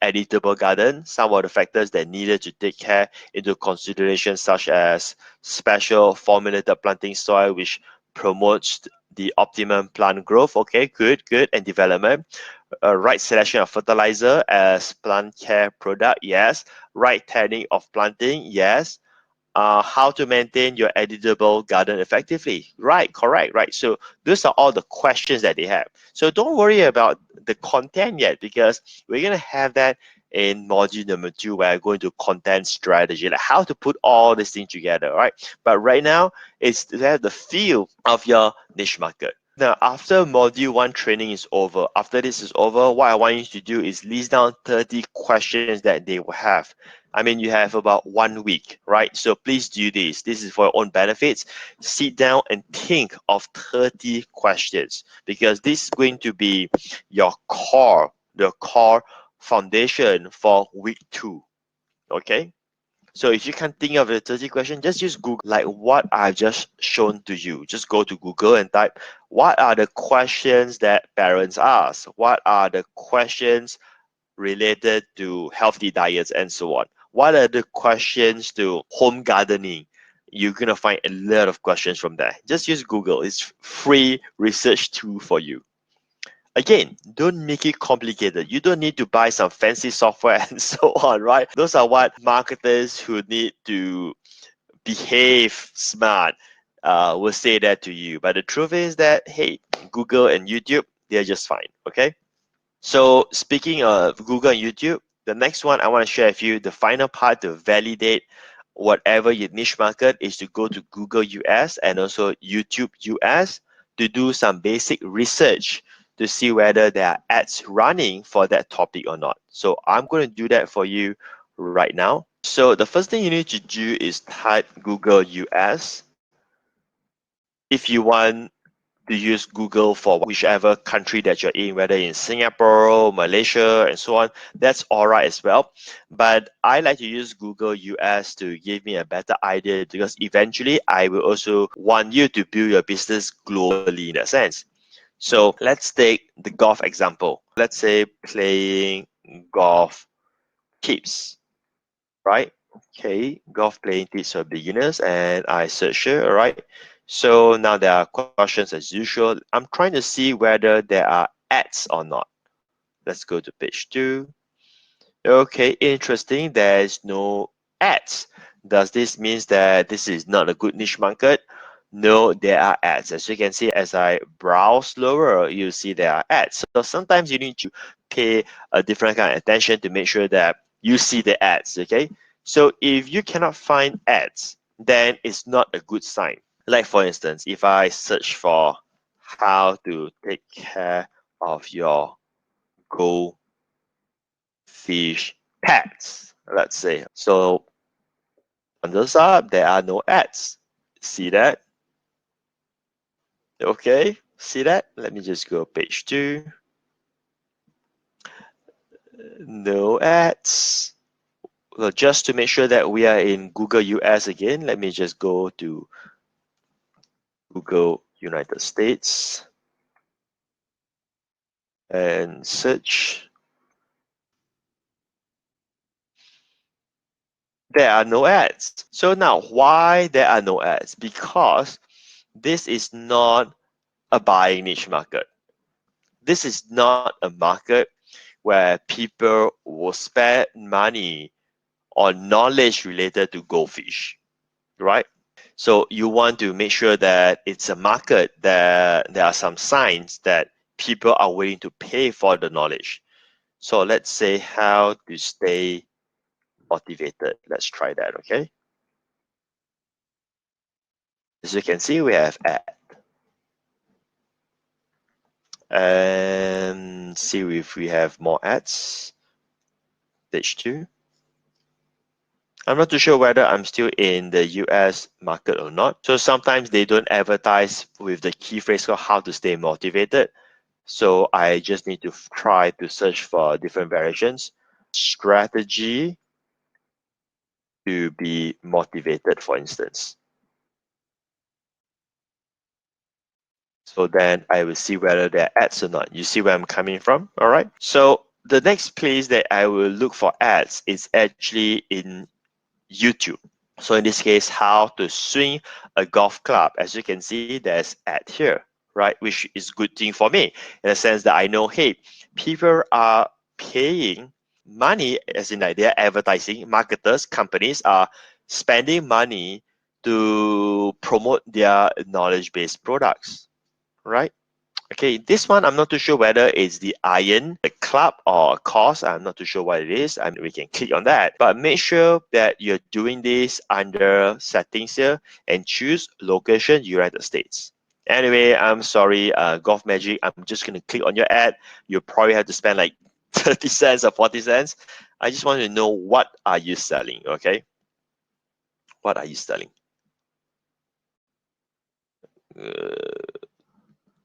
editable garden, some of the factors that needed to take care into consideration, such as special formulated planting soil, which promotes the optimum plant growth. Okay, good, and development. Right selection of fertilizer as plant care product, yes. Right timing of planting, yes. How to maintain your editable garden effectively. Right, correct, right. So those are all the questions that they have. So don't worry about the content yet, because we're going to have that in module number 2, where I go into content strategy, like how to put all this thing together, right? But right now, it's to have the feel of your niche market. Now, after module 1 training is over, after this is over, what I want you to do is list down 30 questions that they will have. I mean, you have about 1 week, right? So please do this. This is for your own benefits. Sit down and think of 30 questions, because this is going to be your core, the core foundation for week 2. Okay? So if you can't think of the 30 questions, just use Google, like what I've just shown to you. Just go to Google and type, what are the questions that parents ask? What are the questions related to healthy diets and so on? What are the questions to home gardening? You're going to find a lot of questions from there. Just use Google. It's free research tool for you. Again, don't make it complicated. You don't need to buy some fancy software and so on, right? Those are what marketers who need to behave smart will say that to you. But the truth is that, hey, Google and YouTube, they're just fine, okay? So speaking of Google and YouTube, the next one I want to share with you, the final part to validate whatever your niche market is, to go to Google US and also YouTube US to do some basic research to see whether there are ads running for that topic or not. So I'm going to do that for you right now. So the first thing you need to do is type Google US. If you want to use Google for whichever country that you're in, whether in Singapore, Malaysia, and so on, that's all right as well. But I like to use Google US to give me a better idea, because eventually I will also want you to build your business globally in that sense. So let's take the golf example. Let's say playing golf tips, right? Okay, golf playing tips for beginners, and I search here, all right? So now there are questions as usual. I'm trying to see whether there are ads or not. Let's go to page 2. Okay, interesting. There is no ads. Does this mean that this is not a good niche market? No, there are ads. As you can see, as I browse lower, you see there are ads. So sometimes you need to pay a different kind of attention to make sure that you see the ads, okay? So if you cannot find ads, then it's not a good sign. Like for instance, if I search for how to take care of your goldfish pets, let's say. So on the side, there are no ads. See that? Okay, see that? Let me just go page 2. No ads. So just to make sure that we are in Google US again, let me just go to Google United States and search. There are no ads. So now, why there are no ads? Because this is not a buying niche market. This is not a market where people will spend money on knowledge related to goldfish, right? So you want to make sure that it's a market that there are some signs that people are willing to pay for the knowledge. So let's say how to stay motivated. Let's try that, okay? As you can see, we have ad. And see if we have more ads. Page 2. I'm not too sure whether I'm still in the US market or not. So sometimes they don't advertise with the key phrase called how to stay motivated. So I just need to try to search for different variations. Strategy to be motivated, for instance. So then I will see whether there are ads or not. You see where I'm coming from? All right. So the next place that I will look for ads is actually in YouTube. So in this case, how to swing a golf club. As you can see, there's ad here, right? Which is good thing for me in the sense that I know, hey, people are paying money, as in like they're advertising, marketers, companies are spending money to promote their knowledge-based products, right? Okay, this one I'm not too sure whether it's the iron, a club, or a course. I'm not too sure what it is. I mean, we can click on that. But make sure that you're doing this under settings here and choose location United States. Anyway, I'm sorry, Golf Magic. I'm just gonna click on your ad. You probably have to spend like 30 cents or 40 cents. I just want to know what are you selling, okay? What are you selling? Uh,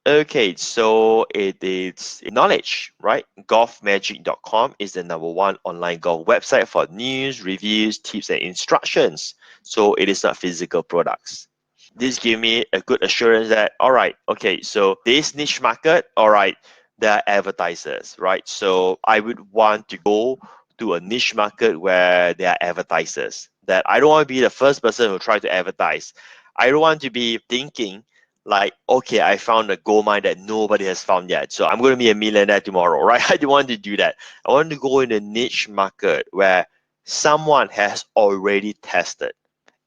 Okay, so it is knowledge, right? Golfmagic.com is the #1 online golf website for news, reviews, tips, and instructions. So it is not physical products. This give me a good assurance that, all right, okay, so this niche market, all right, there are advertisers, right? So I would want to go to a niche market where there are advertisers. That I don't want to be the first person who try to advertise. I don't want to be thinking like, okay, I found a gold mine that nobody has found yet. So I'm going to be a millionaire tomorrow, right? I don't want to do that. I want to go in a niche market where someone has already tested.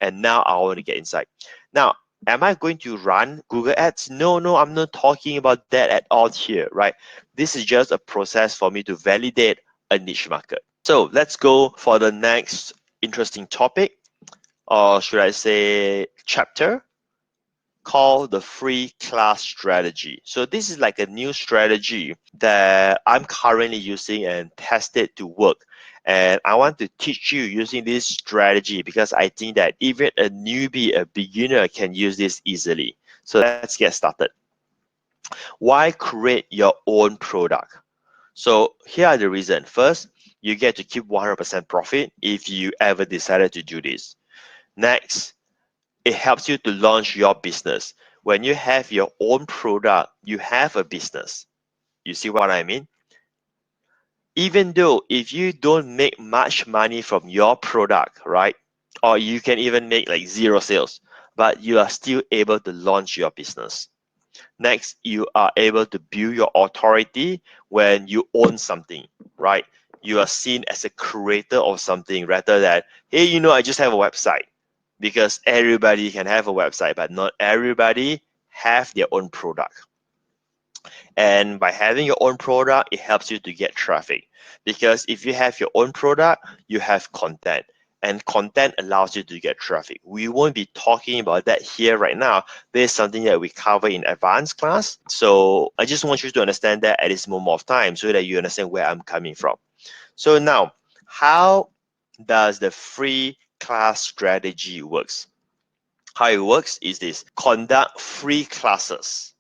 And now I want to get inside. Now, am I going to run Google Ads? No, no, I'm not talking about that at all here, right? This is just a process for me to validate a niche market. So let's go for the next interesting topic, or should I say chapter, called the free class strategy. So this is like a new strategy that I'm currently using and test it to work. And I want to teach you using this strategy because I think that even a newbie, a beginner can use this easily. So let's get started. Why create your own product? So here are the reasons. First, you get to keep 100% profit if you ever decided to do this. Next, it helps you to launch your business. When you have your own product, you have a business. You see what I mean? Even though if you don't make much money from your product, right? Or you can even make like zero sales, but you are still able to launch your business. Next, you are able to build your authority when you own something, right? You are seen as a creator of something rather than, hey, I just have a website. Because everybody can have a website, but not everybody have their own product. And by having your own product, it helps you to get traffic. Because if you have your own product, you have content. And content allows you to get traffic. We won't be talking about that here right now. This is something that we cover in advanced class. So I just want you to understand that at this moment of time so that you understand where I'm coming from. So now, how does the free class strategy works? How it works is this: conduct free classes.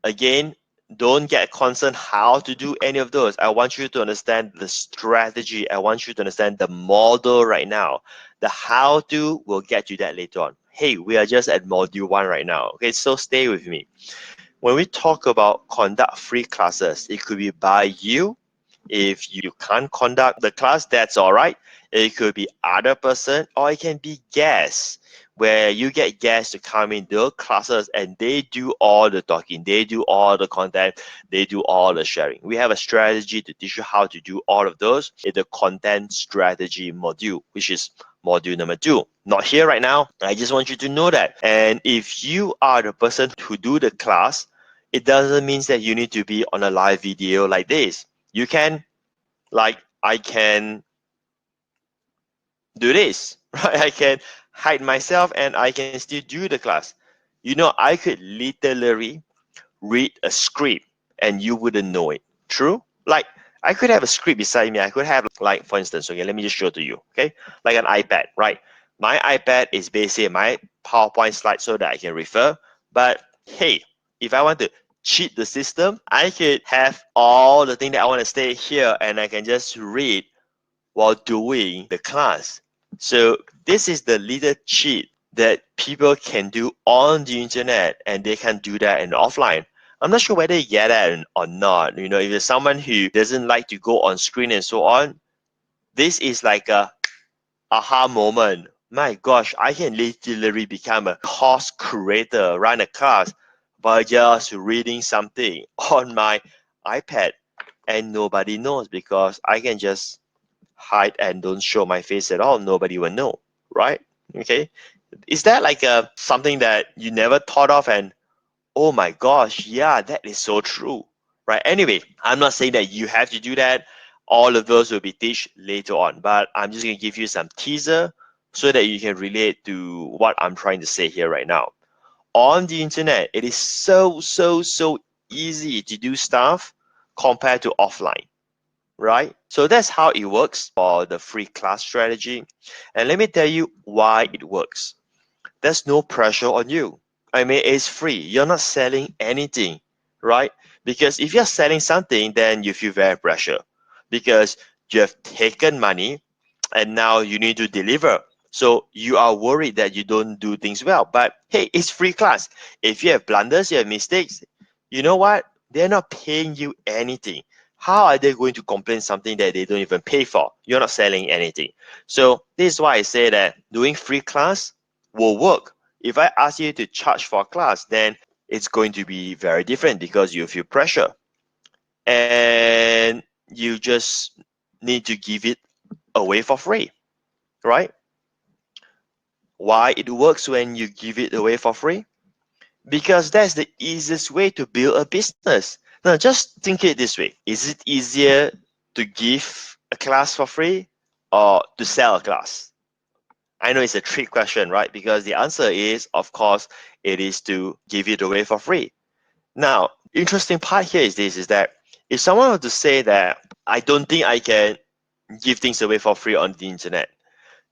Again, don't get concerned how to do any of those. I want you to understand the strategy. I want you to understand the model right now. The how to will get you that later on. hey, we are just at module 1 right now. Okay, so stay with me. When we talk about conduct free classes, it could be by you. If you can't conduct the class, that's all right. It could be other person, or it can be guests, where you get guests to come in their classes and they do all the talking, they do all the content, they do all the sharing. We have a strategy to teach you how to do all of those in the content strategy module, which is module number 2. Not here right now. I just want you to know that. And if you are the person who do the class, it doesn't mean that you need to be on a live video like this. You can, like, I can do this, right? I can hide myself and I can still do the class. You know, I could literally read a script and you wouldn't know it. True? Like, I could have a script beside me. I could have, like, for instance, okay, let me just show to you, okay? Like an iPad, right? My iPad is basically my PowerPoint slide so that I can refer. But hey, if I want to cheat the system, I could have all the thing that I want to stay here and I can just read while doing the class. So this is the little cheat that people can do on the internet and they can do that in offline. I'm not sure whether you get that or not. You know, if there's someone who doesn't like to go on screen and so on, this is like a aha moment. My gosh, I can literally become a course creator, run a class by just reading something on my iPad and nobody knows because I can just hide and don't show my face at all. Nobody will know, right? Okay. Is that like a something that you never thought of and oh my gosh, yeah, that is so true, right? Anyway, I'm not saying that you have to do that. All of those will be teach later on, but I'm just going to give you some teaser so that you can relate to what I'm trying to say here right now. On the internet, it is so easy to do stuff compared to offline, right? So that's how it works for the free class strategy. And let me tell you why it works. There's no pressure on you. I mean, it's free. You're not selling anything, right? Because if you're selling something, then you feel very pressure because you have taken money and now you need to deliver. So you are worried that you don't do things well. But hey, it's free class. If you have blunders, you have mistakes, you know what? They're not paying you anything. How are they going to complain something that they don't even pay for? You're not selling anything. So this is why I say that doing free class will work. If I ask you to charge for a class, then it's going to be very different because you feel pressure and you just need to give it away for free, right? Why it works when you give it away for free? Because that's the easiest way to build a business. Now, just think it this way. Is it easier to give a class for free or to sell a class? I know it's a trick question, right? Because the answer is, of course, it is to give it away for free. Now, interesting part here is this, is that if someone were to say that, I don't think I can give things away for free on the internet,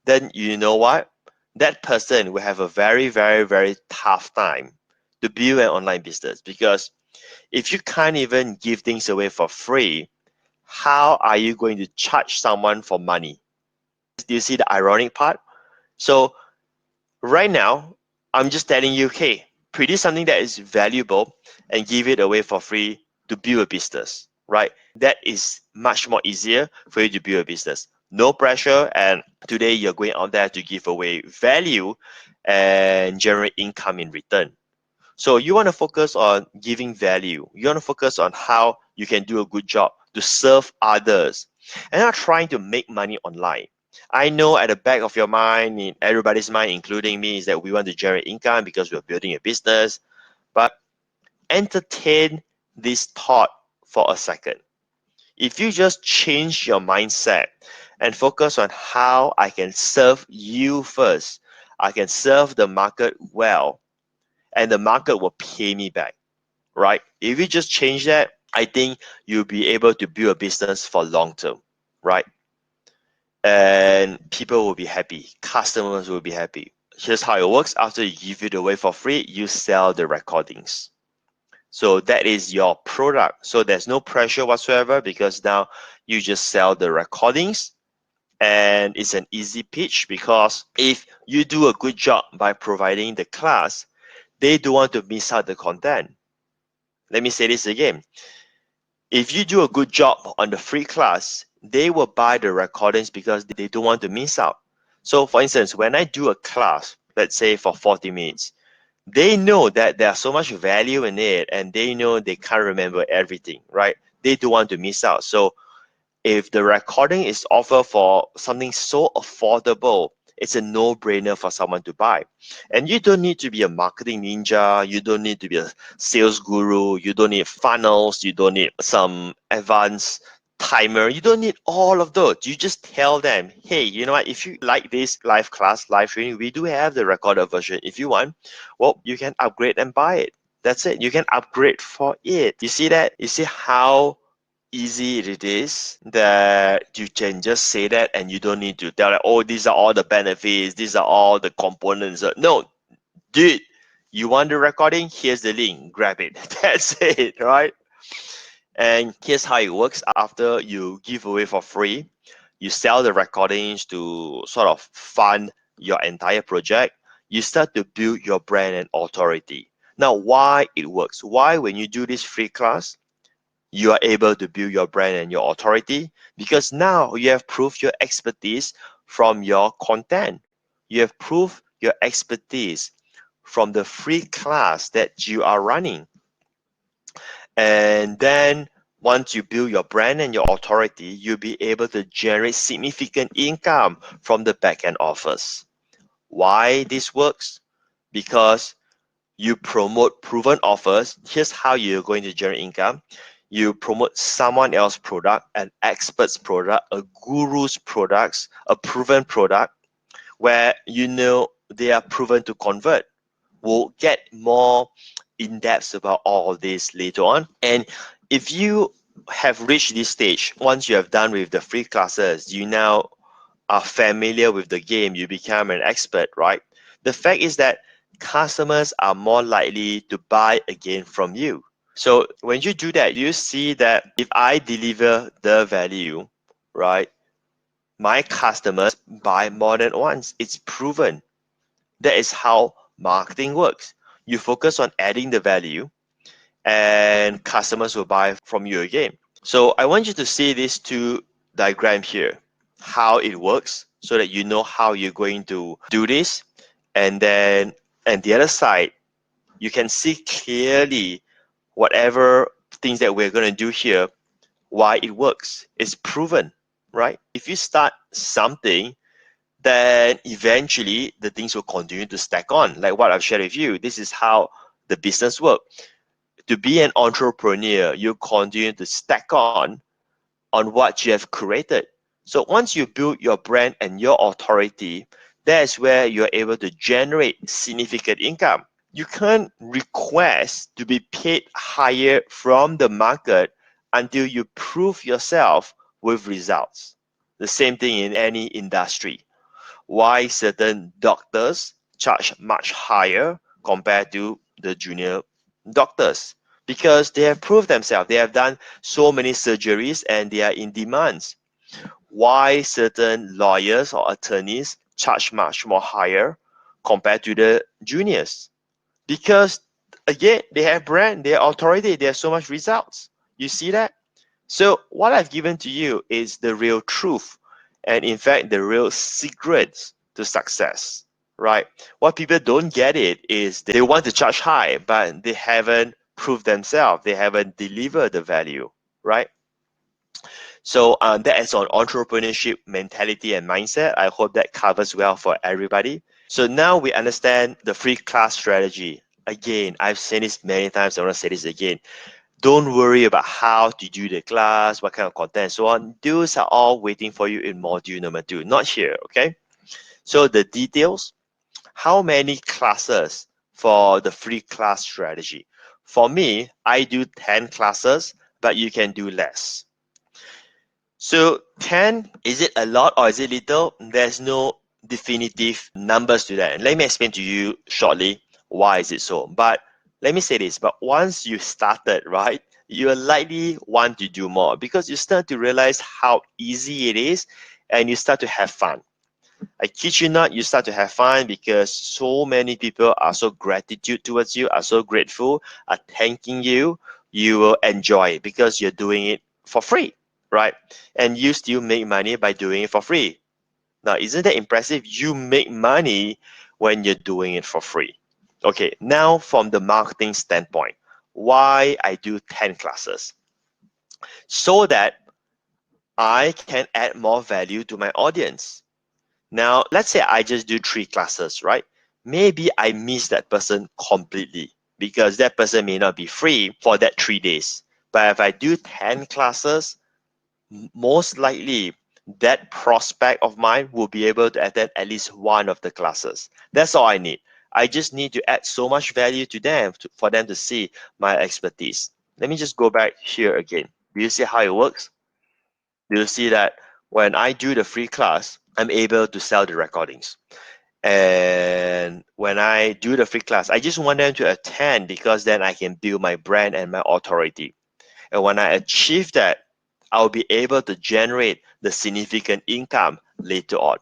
then you know what? That person will have a very tough time to build an online business because if you can't even give things away for free, how are you going to charge someone for money? Do you see the ironic part? So right now, I'm just telling you, hey, produce something that is valuable and give it away for free to build a business, right? That is much more easier for you to build a business. No pressure, and today you're going out there to give away value and generate income in return. So you want to focus on giving value. You want to focus on how you can do a good job to serve others and not trying to make money online. I know at the back of your mind, in everybody's mind, including me, is that we want to generate income because we're building a business. But entertain this thought for a second. If you just change your mindset and focus on how I can serve you first, I can serve the market well, and the market will pay me back, right? If you just change that, I think you'll be able to build a business for long term, right? And people will be happy, customers will be happy. Here's how it works. After you give it away for free, you sell the recordings. So that is your product. So there's no pressure whatsoever because now you just sell the recordings And it's an easy pitch because if you do a good job by providing the class, they don't want to miss out the content. Let me say this again. If you do a good job on the free class, they will buy the recordings because they don't want to miss out. So for instance, when I do a class, let's say for 40 minutes, they know that there's so much value in it and they know they can't remember everything, right? They don't want to miss out. So if the recording is offered for something so affordable, it's a no-brainer for someone to buy. And you don't need to be a marketing ninja, you don't need to be a sales guru, you don't need funnels, you don't need some advanced timer, you don't need all of those. You just tell them, hey, you know what, if you like this live class, live training, we do have the recorded version. If you want, well, you can upgrade and buy it. That's it. You can upgrade for it. You see that? You see how easy it is that you can just say that and you don't need to tell like, oh, these are all the benefits, these are all the components. No, dude, you want the recording? Here's the link, grab it. That's it, right? And here's how it works. After you give away for free, you sell the recordings to sort of fund your entire project. You start to build your brand and authority. Now, why it works? Why when you do this free class, you are able to build your brand and your authority? Because now you have proved your expertise from your content. You have proved your expertise from the free class that you are running. And then once you build your brand and your authority, you'll be able to generate significant income from the back-end offers. Why this works? Because you promote proven offers. Here's how you're going to generate income. You promote someone else's product, an expert's product, a guru's products, a proven product where you know they are proven to convert. We'll get more in depth about all of this later on. And if you have reached this stage, once you have done with the free classes, you now are familiar with the game, you become an expert, right? The fact is that customers are more likely to buy again from you. So when you do that, you see that if I deliver the value, right, my customers buy more than once. It's proven. That is how marketing works. You focus on adding the value and customers will buy from you again. So I want you to see these two diagrams here, how it works, so that you know how you're going to do this. And then on the other side, you can see clearly whatever things that we're going to do here, why it works. It's proven, right? If you start something, then eventually the things will continue to stack on. Like what I've shared with you, this is how the business works. To be an entrepreneur, you continue to stack on what you have created. So once you build your brand and your authority, that's where you're able to generate significant income. You can't request to be paid higher from the market until you prove yourself with results. The same thing in any industry. Why certain doctors charge much higher compared to the junior doctors? Because they have proved themselves. They have done so many surgeries and they are in demands. Why certain lawyers or attorneys charge much more higher compared to the juniors? Because again, they have brand, they have authority, they have so much results. You see that? So what I've given to you is the real truth, and in fact, the real secrets to success, right? What people don't get it is they want to charge high, but they haven't proved themselves. They haven't delivered the value, right? So that is on entrepreneurship mentality and mindset. I hope that covers well for everybody. So now we understand the free class strategy. Again, I've said this many times. I want to say this again. Don't worry about how to do the class, what kind of content, and so on. Those are all waiting for you in module number 2, not here, okay? So the details, how many classes for the free class strategy? For me, I do 10 classes, but you can do less. So 10, is it a lot or is it little? There's no definitive numbers to that. And let me explain to you shortly why is it so. But let me say this, but once you started, right, you will likely want to do more because you start to realize how easy it is and you start to have fun. I kid you not, you start to have fun because so many people are so gratitude towards you, are so grateful, are thanking you. You will enjoy it because you're doing it for free, right? And you still make money by doing it for free. Now, isn't that impressive? You make money when you're doing it for free. Okay, now from the marketing standpoint, why I do 10 classes? So that I can add more value to my audience. Now, let's say I just do 3 classes, right? Maybe I miss that person completely because that person may not be free for that 3 days. But if I do 10 classes, most likely that prospect of mine will be able to attend at least one of the classes. That's all I need. I just need to add so much value to them for them to see my expertise. Let me just go back here again. Do you see how it works? Do you see that when I do the free class, I'm able to sell the recordings? And when I do the free class, I just want them to attend because then I can build my brand and my authority. And when I achieve that, I'll be able to generate the significant income later on.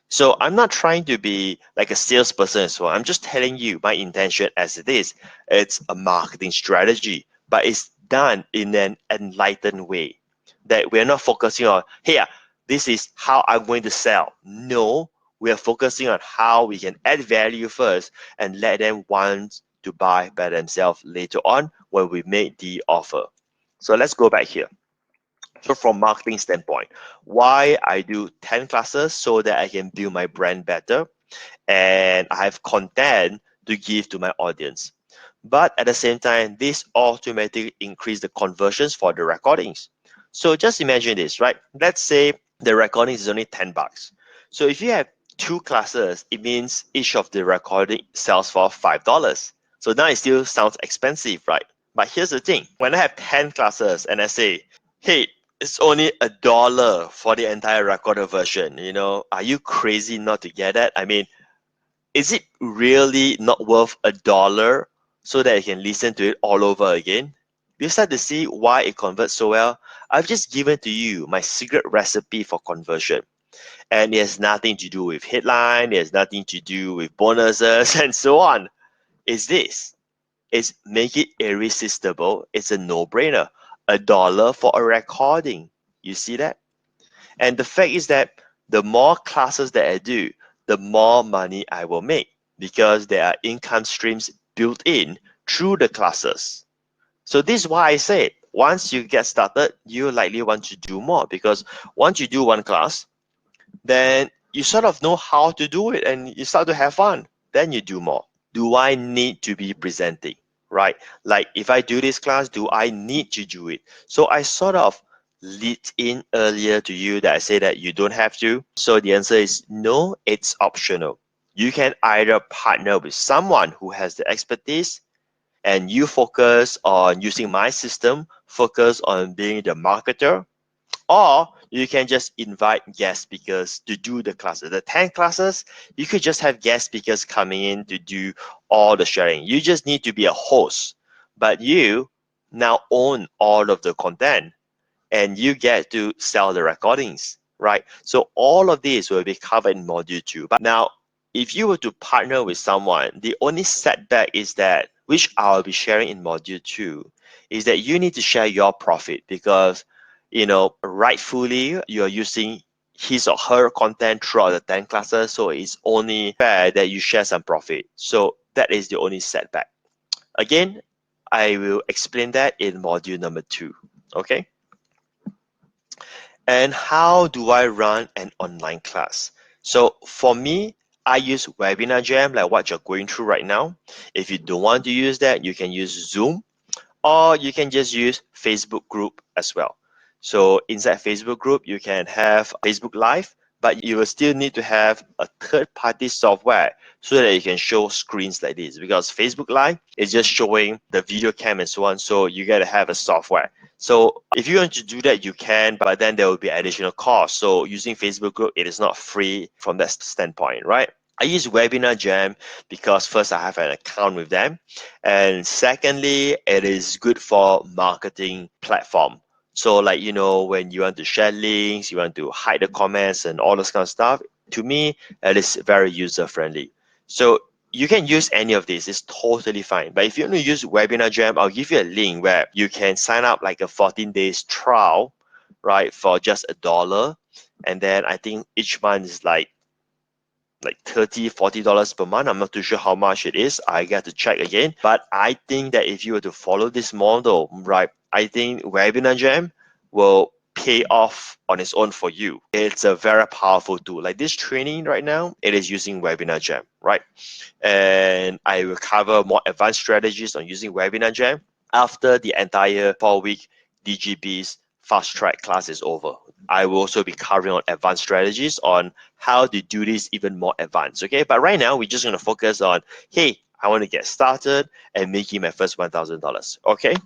So I'm not trying to be like a salesperson as well. I'm just telling you my intention as it is. It's a marketing strategy, but it's done in an enlightened way. That we're not focusing on, hey, this is how I'm going to sell. No, we are focusing on how we can add value first and let them want to buy by themselves later on when we make the offer. So let's go back here. So from marketing standpoint, why I do 10 classes so that I can build my brand better and I have content to give to my audience. But at the same time, this automatically increase the conversions for the recordings. So just imagine this, right? Let's say the recordings is only 10 bucks. So if you have 2 classes, it means each of the recording sells for $5. So now it still sounds expensive, right? But here's the thing. When I have 10 classes and I say, hey, it's only $1 for the entire recorded version. Are you crazy not to get that? I mean, is it really not worth $1 so that you can listen to it all over again? You start to see why it converts so well. I've just given to you my secret recipe for conversion. And it has nothing to do with headline, it has nothing to do with bonuses and so on. It's this. It's make it irresistible. It's a no-brainer. $1 for a recording. You see that? And the fact is that the more classes that I do, the more money I will make because there are income streams built in through the classes. So this is why I said once you get started, you likely want to do more because once you do one class, then you sort of know how to do it and you start to have fun. Then you do more. Do I need to be presenting? Right? Like if I do this class, do I need to do it? So I sort of lead in earlier to you that I say that you don't have to. So the answer is no, it's optional. You can either partner with someone who has the expertise and you focus on using my system, focus on being the marketer, or you can just invite guest speakers to do the classes. The 10 classes, you could just have guest speakers coming in to do all the sharing. You just need to be a host, but you now own all of the content and you get to sell the recordings, right? So all of this will be covered in module 2. But now, if you were to partner with someone, the only setback is that, which I'll be sharing in module 2, is that you need to share your profit because, rightfully, you're using his or her content throughout the 10 classes. So it's only fair that you share some profit. So that is the only setback. Again, I will explain that in module number 2. Okay. And how do I run an online class? So for me, I use Webinar Jam like what you're going through right now. If you don't want to use that, you can use Zoom or you can just use Facebook group as well. So inside Facebook group, you can have Facebook Live, but you will still need to have a third-party software so that you can show screens like this because Facebook Live is just showing the video cam and so on. So you got to have a software. So if you want to do that, you can, but then there will be additional cost. So using Facebook group, it is not free from that standpoint, right? I use Webinar Jam because first I have an account with them, and secondly, it is good for marketing platform. So like, you know, when you want to share links, you want to hide the comments and all this kind of stuff, to me, it is very user friendly. So you can use any of this, it's totally fine. But if you want to use Webinar Jam, I'll give you a link where you can sign up like a 14 days trial, right, for just $1. And then I think each month is like $30-40 per month. I'm not too sure how much it is. I got to check again. But I think that if you were to follow this model, right, I think Webinar Jam will pay off on its own for you. It's a very powerful tool. Like this training right now, it is using Webinar Jam, right? And I will cover more advanced strategies on using Webinar Jam after the entire 4-week DGB's fast track class is over. I will also be covering on advanced strategies on how to do this even more advanced. Okay, but right now we're just going to focus on, hey, I want to get started and making my first $1,000. Okay,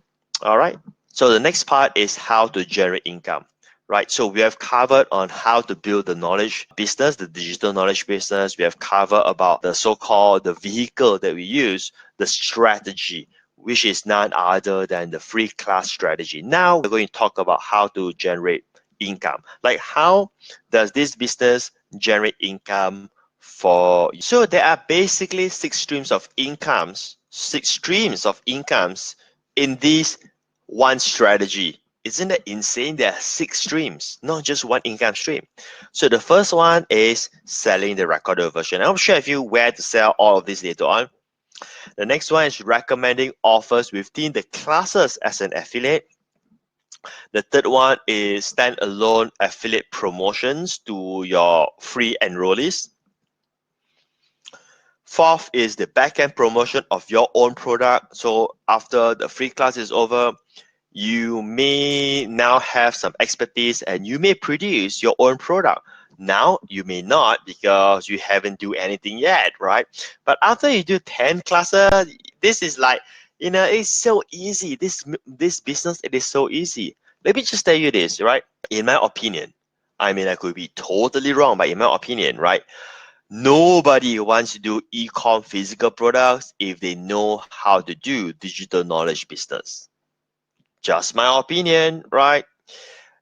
all right. So the next part is how to generate income. Right, so we have covered on how to build the knowledge business, the digital knowledge business. We have covered about the so-called the vehicle that we use, the strategy, which is none other than the free class strategy. Now we're going to talk about how to generate income. Like how does this business generate income for you? So there are basically 6 streams of incomes, 6 streams of incomes in this one strategy. Isn't that insane? There are 6 streams, not just one income stream. So the first one is selling the recorded version. I'll share with you where to sell all of this later on. The next one is recommending offers within the classes as an affiliate. The third one is standalone affiliate promotions to your free enrollees. Fourth is the backend promotion of your own product. So after the free class is over, you may now have some expertise and you may produce your own product. Now you may not because you haven't do anything yet, right? But after you do 10 classes, this is like, you know, it's so easy. This business, it is so easy. Let me just tell you this, right? In my opinion, I mean, I could be totally wrong, but in my opinion, right? Nobody wants to do e-com physical products if they know how to do digital knowledge business. Just my opinion, right?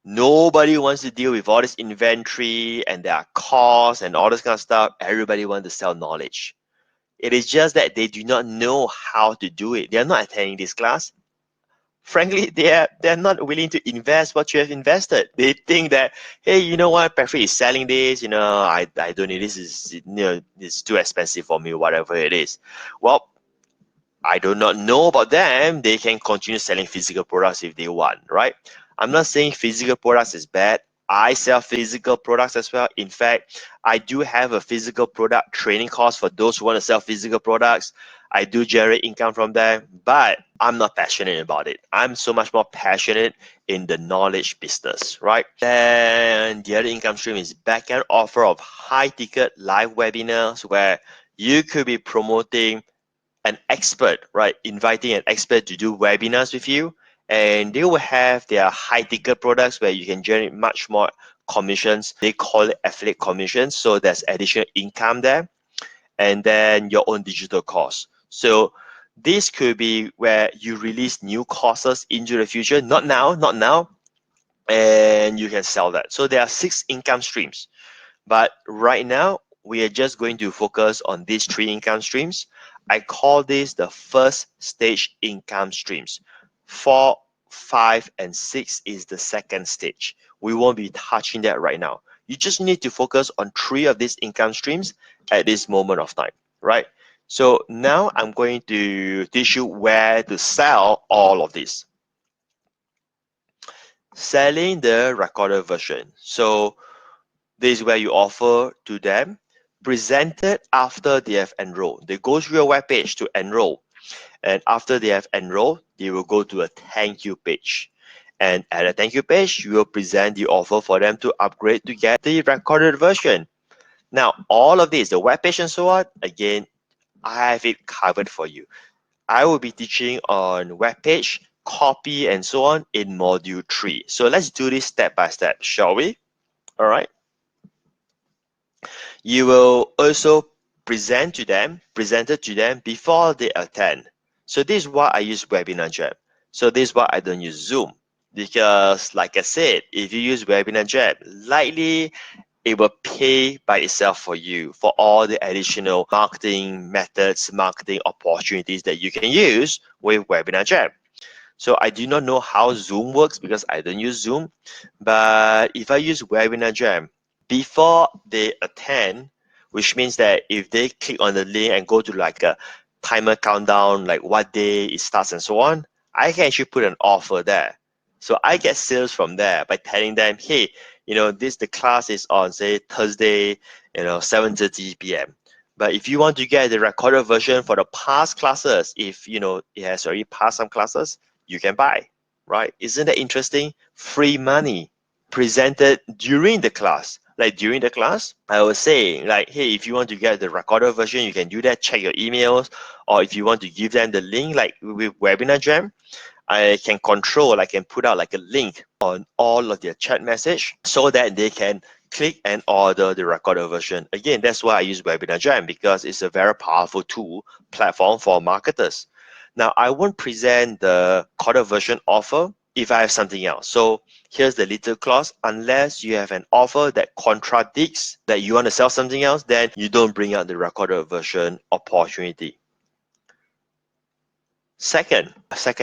Nobody wants to deal with all this inventory and their costs and all this kind of stuff. Everybody wants to sell knowledge. It is just that they do not know how to do it. They are not attending this class. Frankly, they're not willing to invest what you have invested. They think that, hey, you know what, Patric is selling this, you know, I don't need this, is, you know, it's too expensive for me, whatever it is. Well, I do not know about them. They can continue selling physical products if they want, right? I'm not saying physical products is bad. I sell physical products as well. In fact, I do have a physical product training course for those who want to sell physical products. I do generate income from them, but I'm not passionate about it. I'm so much more passionate in the knowledge business, right? Then the other income stream is backend offer of high ticket live webinars where you could be promoting an expert, right? Inviting an expert to do webinars with you, and they will have their high ticket products where you can generate much more commissions. They call it affiliate commissions. So there's additional income there, and then your own digital course. So this could be where you release new courses into the future, not now, not now, and you can sell that. So there are 6 income streams. But right now, we are just going to focus on these 3 income streams. I call this the first stage income streams. 4, 5, and 6 is the second stage. We won't be touching that right now. You just need to focus on 3 of these income streams at this moment of time, right? So now I'm going to teach you where to sell all of this. Selling the recorded version. So this is where you offer to them, presented after they have enrolled. They go through your webpage to enroll. And after they have enrolled, they will go to a thank you page. And at a thank you page, you will present the offer for them to upgrade to get the recorded version. Now, all of this, the webpage and so on, again, I have it covered for you. I will be teaching on webpage, copy, and so on in module 3. So let's do this step by step, shall we? All right. You will also presented to them before they attend. So this is why I use Webinar Jam. So this is why I don't use Zoom. because like I said, if you use Webinar Jam, likely it will pay by itself for you for all the additional marketing methods, marketing opportunities that you can use with Webinar Jam. So I do not know how Zoom works because I don't use Zoom, but if I use Webinar Jam, before they attend, which means that if they click on the link and go to like a timer countdown, like what day it starts and so on, I can actually put an offer there. So I get sales from there by telling them, hey, the class is on say Thursday, 7:30 p.m. But if you want to get the recorded version for the past classes, if it has already passed some classes, you can buy, right? Isn't that interesting? Free money presented during the class. Like during the class, I was saying like, hey, if you want to get the recorded version, you can do that, check your emails, or if you want to give them the link, like with Webinar Jam, I can put out like a link on all of their chat message so that they can click and order the recorded version. Again, that's why I use Webinar Jam, because it's a very powerful tool platform for marketers. Now, I won't present the recorded version offer if I have something else. So here's the little clause: unless you have an offer that contradicts that you want to sell something else, then you don't bring out the recorded version opportunity. Second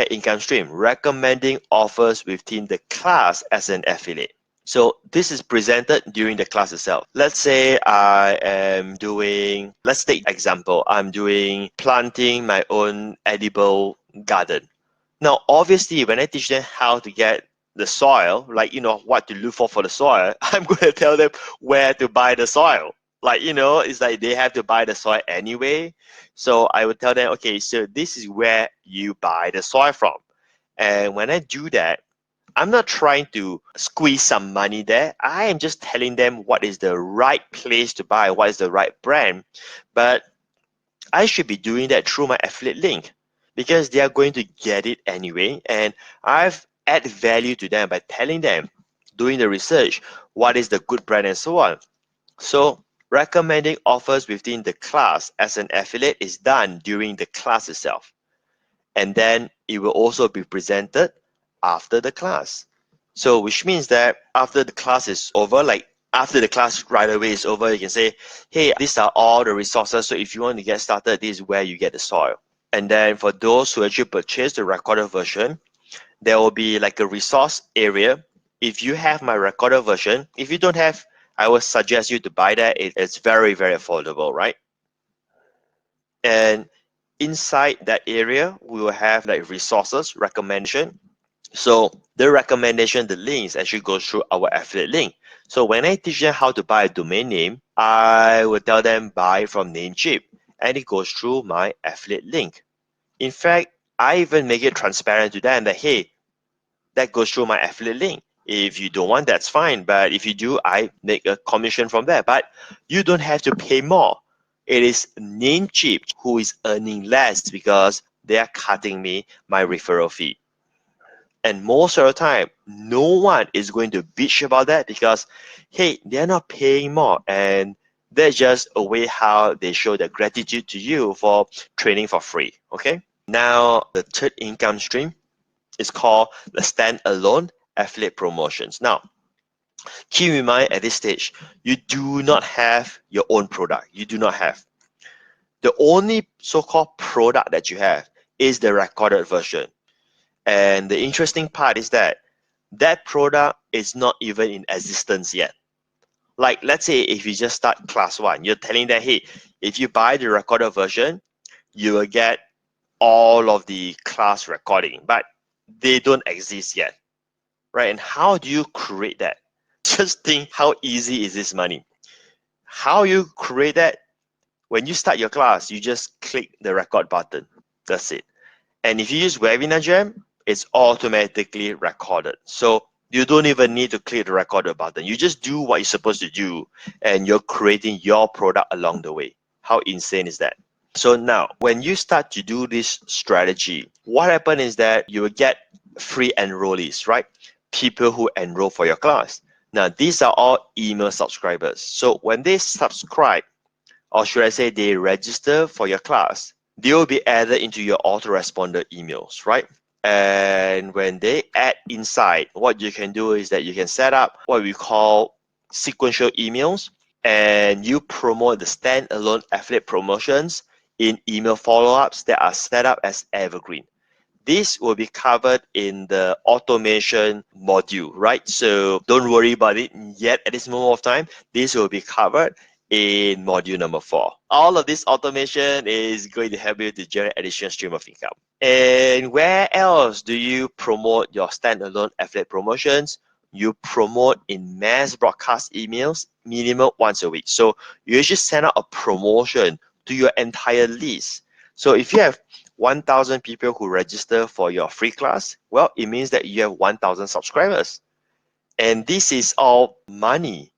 income stream, recommending offers within the class as an affiliate. So this is presented during the class itself. Let's say I am doing, let's take example, I'm doing planting my own edible garden. Now, obviously, when I teach them how to get the soil, like, what to look for the soil, I'm going to tell them where to buy the soil. Like, it's like they have to buy the soil anyway. So I would tell them, okay, so this is where you buy the soil from. And when I do that, I'm not trying to squeeze some money there. I am just telling them what is the right place to buy, what is the right brand. But I should be doing that through my affiliate link because they are going to get it anyway. And I've added value to them by telling them, doing the research, what is the good brand and so on. So recommending offers within the class as an affiliate is done during the class itself. And then it will also be presented after the class. So which means that after the class is over, like after the class right away is over, you can say, hey, these are all the resources. So if you want to get started, this is where you get the soil. And then for those who actually purchase the recorded version, there will be like a resource area. If you have my recorded version, if you don't have, I would suggest you to buy that. It's very, very affordable, right? And inside that area, we will have like resources, recommendation. So the recommendation, the links actually goes through our affiliate link. So when I teach them how to buy a domain name, I will tell them buy from Namecheap, and it goes through my affiliate link. In fact, I even make it transparent to them that, hey, that goes through my affiliate link. If you don't want, that's fine. But if you do, I make a commission from there. But you don't have to pay more. It is Namecheap who is earning less because they are cutting me my referral fee. And most of the time, no one is going to bitch about that because, hey, they're not paying more. And that's just a way how they show their gratitude to you for training for free. Okay. Now, the third income stream is called the standalone affiliate promotions. Now, keep in mind at this stage, you do not have your own product. You do not have. The only so-called product that you have is the recorded version. And the interesting part is that that product is not even in existence yet. Like, let's say if you just start class 1, you're telling them, hey, if you buy the recorded version, you will get all of the class recording, but they don't exist yet, right? And how do you create that? Just think how easy is this money. How you create that? When you start your class, you just click the record button. That's it. And if you use Webinar Jam, it's automatically recorded. So you don't even need to click the recorder button. You just do what you're supposed to do, and you're creating your product along the way. How insane is that? So now, when you start to do this strategy, what happens is that you will get free enrollees, right? People who enroll for your class. Now, these are all email subscribers. So when they subscribe, or should I say, they register for your class, they will be added into your autoresponder emails, right? And when they add inside, what you can do is that you can set up what we call sequential emails, and you promote the standalone affiliate promotions in email follow-ups that are set up as evergreen. This will be covered in the automation module, right? So don't worry about it yet at this moment of time. This will be covered in module number 4. All of this automation is going to help you to generate additional stream of income. And where else do you promote your standalone affiliate promotions? You promote in mass broadcast emails minimum once a week. So you usually send out a promotion to your entire list. So if you have 1,000 people who register for your free class, well, it means that you have 1,000 subscribers. And this is all money.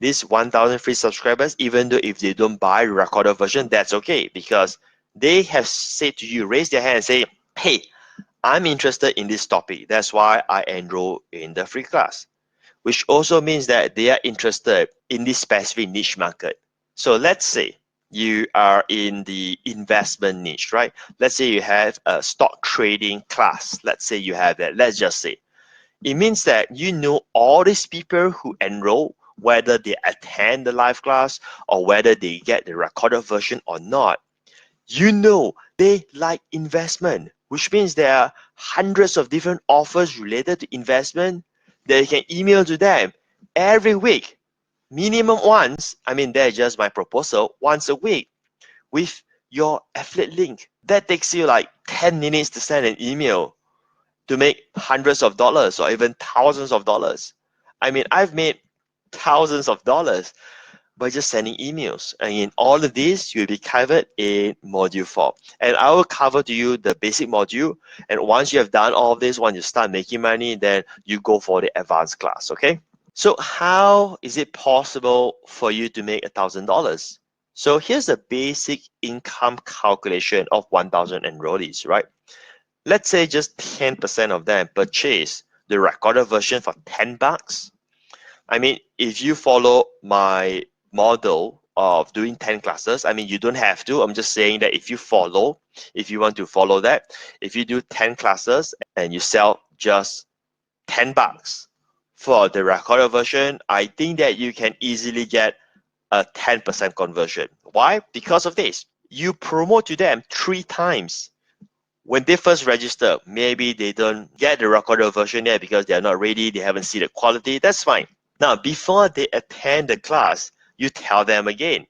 These 1,000 free subscribers, even though if they don't buy the recorded version, that's okay, because they have said to you, raise their hand and say, hey, I'm interested in this topic. That's why I enroll in the free class, which also means that they are interested in this specific niche market. So let's say you are in the investment niche, right? Let's say you have a stock trading class. Let's say you have that. Let's just say it means that you know all these people who enroll, whether they attend the live class or whether they get the recorded version or not. You know they like investment, which means there are hundreds of different offers related to investment that you can email to them every week, minimum once. I mean, that's just my proposal, once a week with your affiliate link. That takes you like 10 minutes to send an email to make hundreds of dollars or even thousands of dollars. I mean, I've made thousands of dollars by just sending emails. And in all of this, you'll be covered in module 4. And I will cover to you the basic module. And once you have done all of this, once you start making money, then you go for the advanced class, okay? So how is it possible for you to make $1,000? So here's the basic income calculation of 1,000 enrollees, right? Let's say just 10% of them purchase the recorded version for $10. I mean, if you follow my model of doing 10 classes, I mean, you don't have to. I'm just saying that if you want to follow that, if you do 10 classes and you sell just $10 for the recorded version, I think that you can easily get a 10% conversion. Why? Because of this. You promote to them 3 times. When they first register, maybe they don't get the recorded version yet because they're not ready, they haven't seen the quality. That's fine. Now, before they attend the class, you tell them again.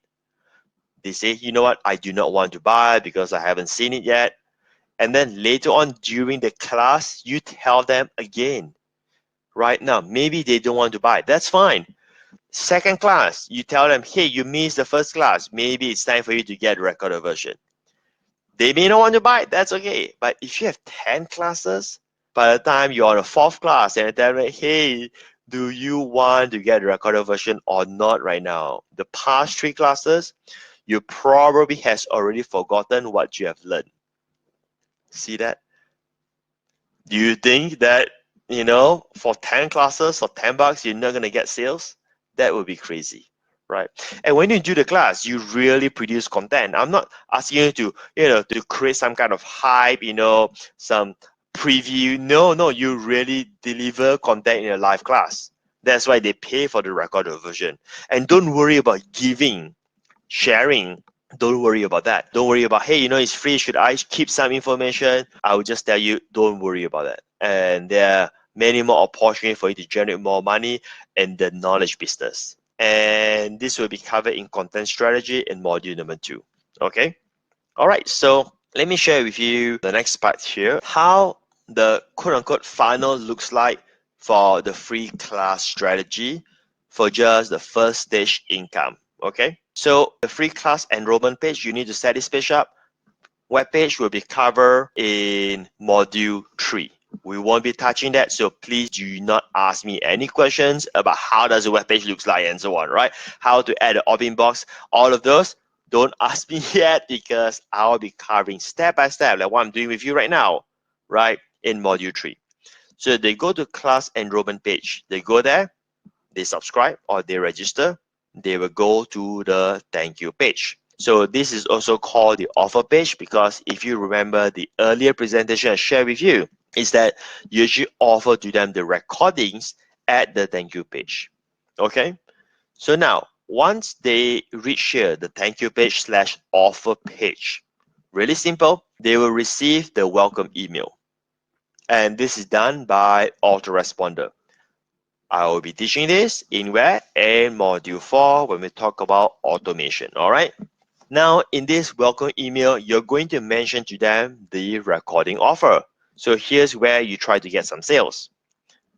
They say, you know what, I do not want to buy because I haven't seen it yet. And then later on during the class, you tell them again. Right now, maybe they don't want to buy. That's fine. Second class, you tell them, hey, you missed the first class. Maybe it's time for you to get a recorded version. They may not want to buy. That's okay. But if you have 10 classes, by the time you're on the 4th class and tell them, hey, do you want to get a recorded version or not right now? The past 3 classes, you probably has already forgotten what you have learned. See that? Do you think that, for 10 classes or $10, you're not going to get sales? That would be crazy, right? And when you do the class, you really produce content. I'm not asking you to create some kind of hype, some preview. No, you really deliver content in a live class. That's why they pay for the recorded version. And don't worry about giving, sharing. Don't worry about that. Don't worry about, hey, it's free. Should I keep some information? I will just tell you, don't worry about that. And there are many more opportunities for you to generate more money in the knowledge business. And this will be covered in content strategy in module number 2. Okay. All right. So let me share with you the next part here, how the quote unquote funnel looks like for the free class strategy for just the first stage income. Okay. So the free class enrollment page, you need to set this page up. Web page will be covered in module 3. We won't be touching that, so please do not ask me any questions about how does the web page looks like and so on, right? How to add an opt-in box, all of those. Don't ask me yet because I'll be covering step by step, like what I'm doing with you right now, right, in module 3. So they go to class enrollment page. They go there, they subscribe or they register. They will go to the thank you page. So this is also called the offer page because if you remember the earlier presentation I shared with you, is that you should offer to them the recordings at the thank you page. Okay, so now once they reach here, the thank you page slash offer page, really simple, they will receive the welcome email. And this is done by autoresponder. I will be teaching this in where? In module 4 when we talk about automation. All right. Now in this welcome email, you're going to mention to them the recording offer. So here's where you try to get some sales.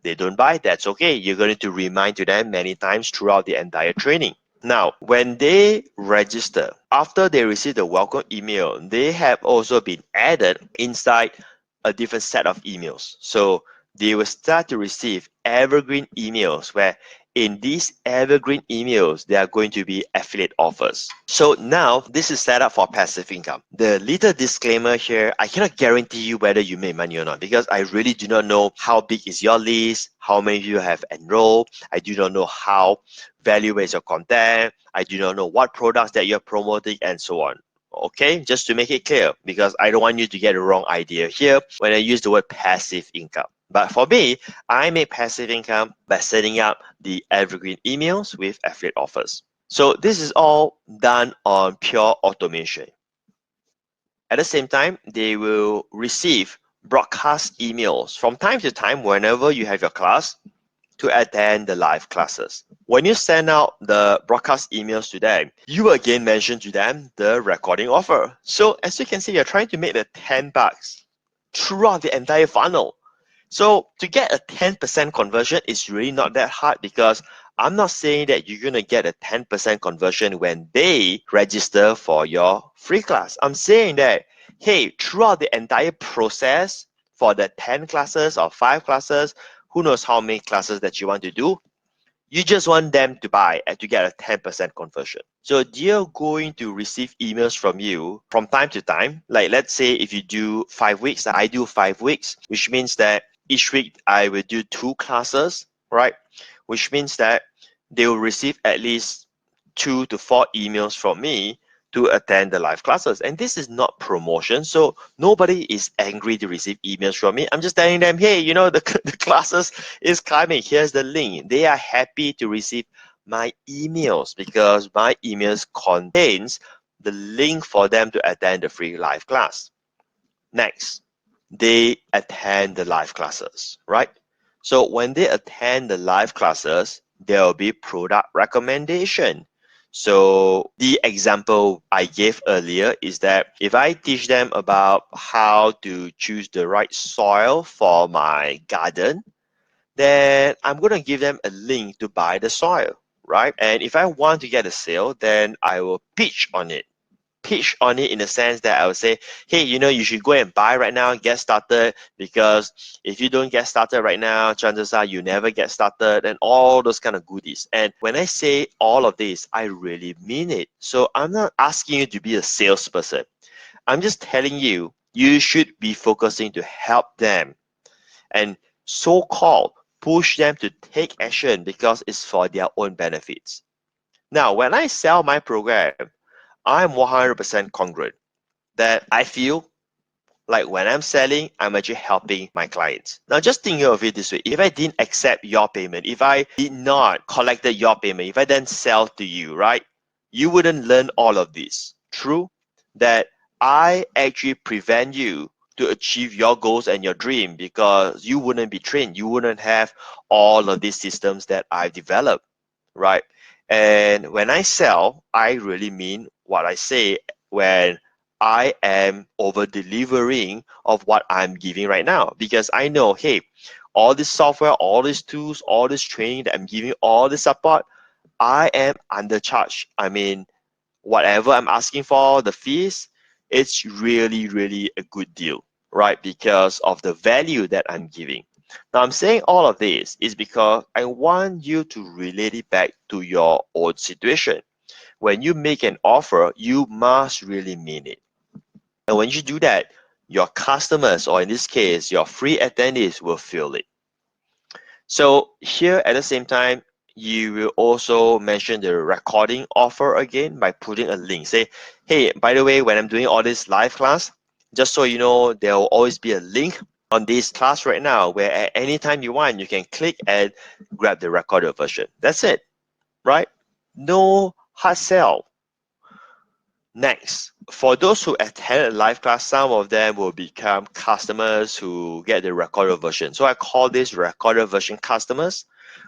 They don't buy, that's okay. You're going to remind to them many times throughout the entire training. Now, when they register, after they receive the welcome email, they have also been added inside a different set of emails. So they will start to receive evergreen emails where in these evergreen emails, there are going to be affiliate offers. So now this is set up for passive income. The little disclaimer here, I cannot guarantee you whether you make money or not because I really do not know how big is your list, how many you have enrolled. I do not know how valuable is your content. I do not know what products that you're promoting and so on. Okay, just to make it clear, because I don't want you to get the wrong idea here when I use the word passive income. But for me, I make passive income by setting up the evergreen emails with affiliate offers. So this is all done on pure automation. At the same time, they will receive broadcast emails from time to time whenever you have your class to attend the live classes. When you send out the broadcast emails to them, you again mention to them the recording offer. So as you can see, you're trying to make the $10 throughout the entire funnel. So to get a 10% conversion is really not that hard because I'm not saying that you're going to get a 10% conversion when they register for your free class. I'm saying that, hey, throughout the entire process for the 10 classes or 5 classes, who knows how many classes that you want to do, you just want them to buy and to get a 10% conversion. So they're going to receive emails from you from time to time. Like let's say if you do 5 weeks, I do 5 weeks, which means that each week I will do 2 classes, right? Which means that they will receive at least 2 to 4 emails from me to attend the live classes. And this is not promotion. So nobody is angry to receive emails from me. I'm just telling them, hey, you know, the classes is coming. Here's the link. They are happy to receive my emails because my emails contains the link for them to attend the free live class. Next, they attend the live classes, right? So when they attend the live classes, there will be product recommendation. So the example I gave earlier is that if I teach them about how to choose the right soil for my garden, then I'm going to give them a link to buy the soil, right? And if I want to get a sale, then I will pitch on it. Pitch on it in the sense that I would say, hey, you know, you should go and buy right now, get started, because if you don't get started right now, chances are you never get started and all those kind of goodies. And when I say all of this, I really mean it. So I'm not asking you to be a salesperson. I'm just telling you, you should be focusing to help them and so-called push them to take action because it's for their own benefits. Now, when I sell my program, I'm 100% congruent that I feel like when I'm selling, I'm actually helping my clients. Now, just think of it this way. If I didn't accept your payment, if I did not collect your payment, if I then sell to you, right, you wouldn't learn all of this. True that I actually prevent you to achieve your goals and your dream because you wouldn't be trained. You wouldn't have all of these systems that I've developed, right? And when I sell, I really mean what I say when I am over delivering of what I'm giving right now because I know, hey, all this software, all these tools, all this training that I'm giving, all this support, I am undercharged. I mean, whatever I'm asking for, the fees, it's really, really a good deal, right? Because of the value that I'm giving. Now, I'm saying all of this is because I want you to relate it back to your own situation. When you make an offer, you must really mean it. And when you do that, your customers, or in this case, your free attendees, will feel it. So here at the same time, you will also mention the recording offer again by putting a link. Say, hey, by the way, when I'm doing all this live class, just so you know, there will always be a link on this class right now, where at any time you want, you can click and grab the recorded version. That's it, right? No hard sell. Next, for those who attend a live class, some of them will become customers who get the recorded version. So I call this recorded version customers.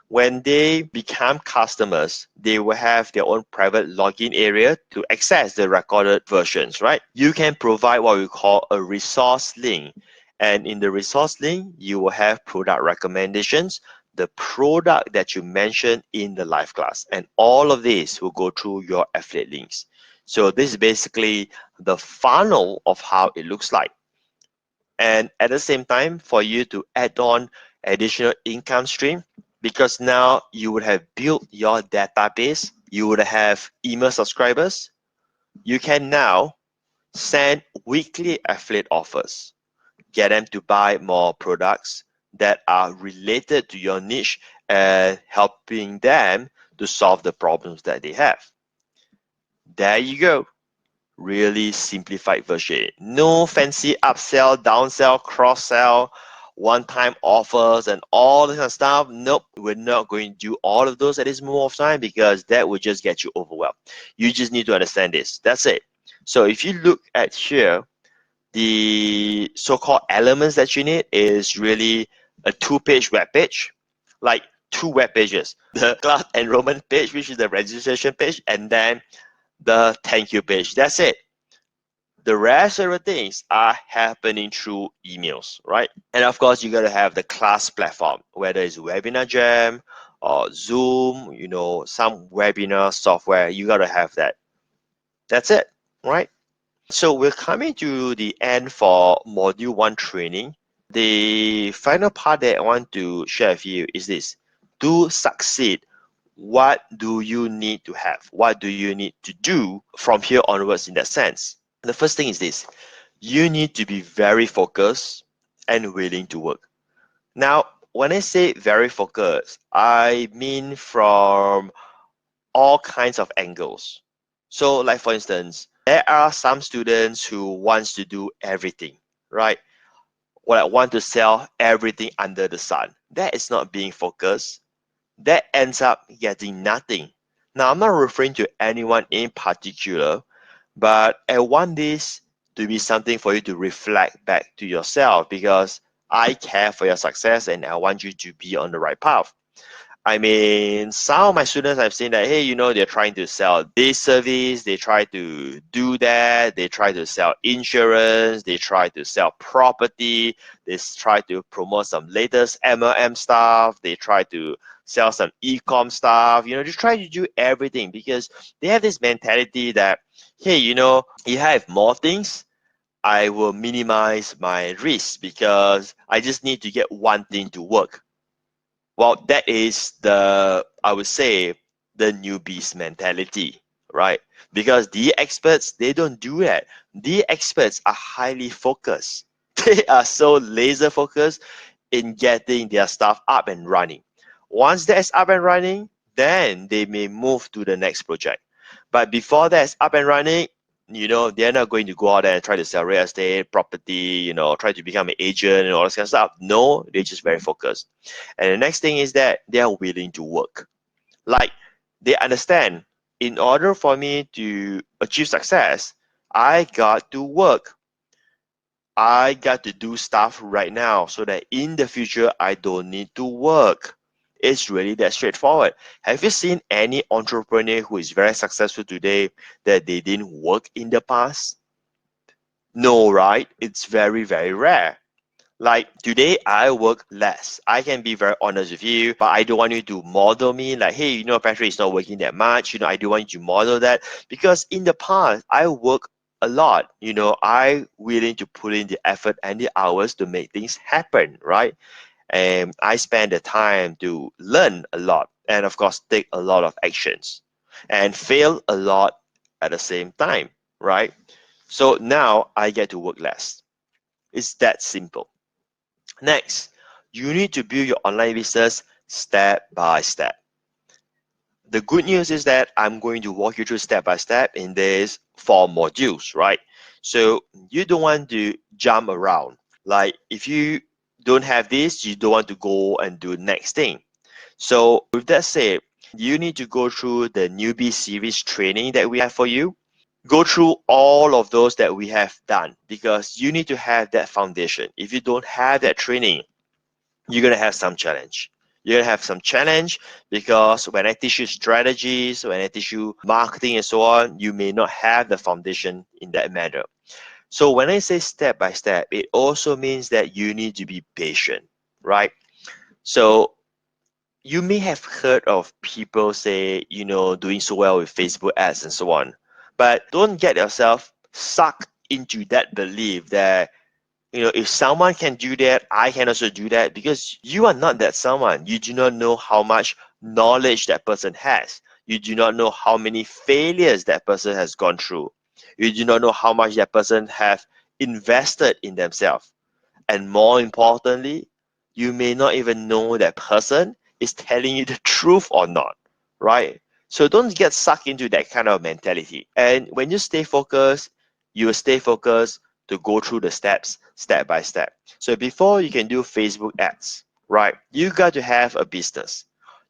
When they become customers, they will have their own private login area to access the recorded versions, right? You can provide what we call a resource link. And in the resource link, you will have product recommendations, the product that you mentioned in the live class. And all of this will go through your affiliate links. So this is basically the funnel of how it looks like. And at the same time, for you to add on additional income stream, because now you would have built your database, you would have email subscribers, you can now send weekly affiliate offers, get them to buy more products that are related to your niche and helping them to solve the problems that they have. There you go. Really simplified version. No fancy upsell, downsell, cross sell, one-time offers, and all this kind of stuff. Nope, we're not going to do all of those at this moment of time because that will just get you overwhelmed. You just need to understand this. That's it. So if you look at here, the so-called elements that you need is really a two-page web page, like two web pages. The class enrollment page, which is the registration page, and then the thank you page. That's it. The rest of the things are happening through emails, right? And of course, you got to have the class platform, whether it's Webinar Jam or Zoom, some webinar software, you got to have that. That's it, right? So we're coming to the end for Module 1 training. The final part that I want to share with you is this. To succeed, what do you need to have? What do you need to do from here onwards in that sense? The first thing is this. You need to be very focused and willing to work. Now, when I say very focused, I mean from all kinds of angles. So, like for instance, there are some students who wants to do everything, right? Well, I want to sell everything under the sun. That is not being focused. That ends up getting nothing. Now, I'm not referring to anyone in particular, but I want this to be something for you to reflect back to yourself because I care for your success and I want you to be on the right path. I mean, some of my students I've seen that, hey, they're trying to sell this service, they try to do that, they try to sell insurance, they try to sell property, they try to promote some latest MLM stuff, they try to sell some e-com stuff, just try to do everything because they have this mentality that, hey, if I have more things, I will minimize my risk because I just need to get one thing to work. Well, that is I would say, the newbies mentality, right? Because the experts, they don't do that. The experts are highly focused. They are so laser focused in getting their stuff up and running. Once that's up and running, then they may move to the next project. But before that's up and running, they're not going to go out there and try to sell real estate, property, try to become an agent and all this kind of stuff. No, they're just very focused. And the next thing is that they are willing to work. Like, they understand, in order for me to achieve success, I got to work. I got to do stuff right now so that in the future, I don't need to work. It's really that straightforward. Have you seen any entrepreneur who is very successful today that they didn't work in the past? No, right? It's very, very rare. Like today, I work less. I can be very honest with you, but I don't want you to model me like, hey, Patrick is not working that much. I don't want you to model that because in the past, I work a lot. I willing to put in the effort and the hours to make things happen, right? And I spend the time to learn a lot and, of course, take a lot of actions and fail a lot at the same time, right? So now I get to work less. It's that simple. Next, you need to build your online business step by step. The good news is that I'm going to walk you through step by step in these 4 modules, right? So you don't want to jump around. Like if you don't have this, you don't want to go and do next thing. So with that said, you need to go through the newbie series training that we have for you. Go through all of those that we have done because you need to have that foundation. If you don't have that training, you're going to have some challenge. You're going to have some challenge because when I teach you strategies, when I teach you marketing and so on, you may not have the foundation in that matter. So when I say step by step, it also means that you need to be patient, right? So you may have heard of people say, doing so well with Facebook ads and so on, but don't get yourself sucked into that belief that if someone can do that, I can also do that because you are not that someone. You do not know how much knowledge that person has. You do not know how many failures that person has gone through. You do not know how much that person have invested in themselves. And more importantly, you may not even know that person is telling you the truth or not, right? So don't get sucked into that kind of mentality. And when you stay focused, you will stay focused to go through the steps step by step. So before you can do Facebook ads, right, you got to have a business.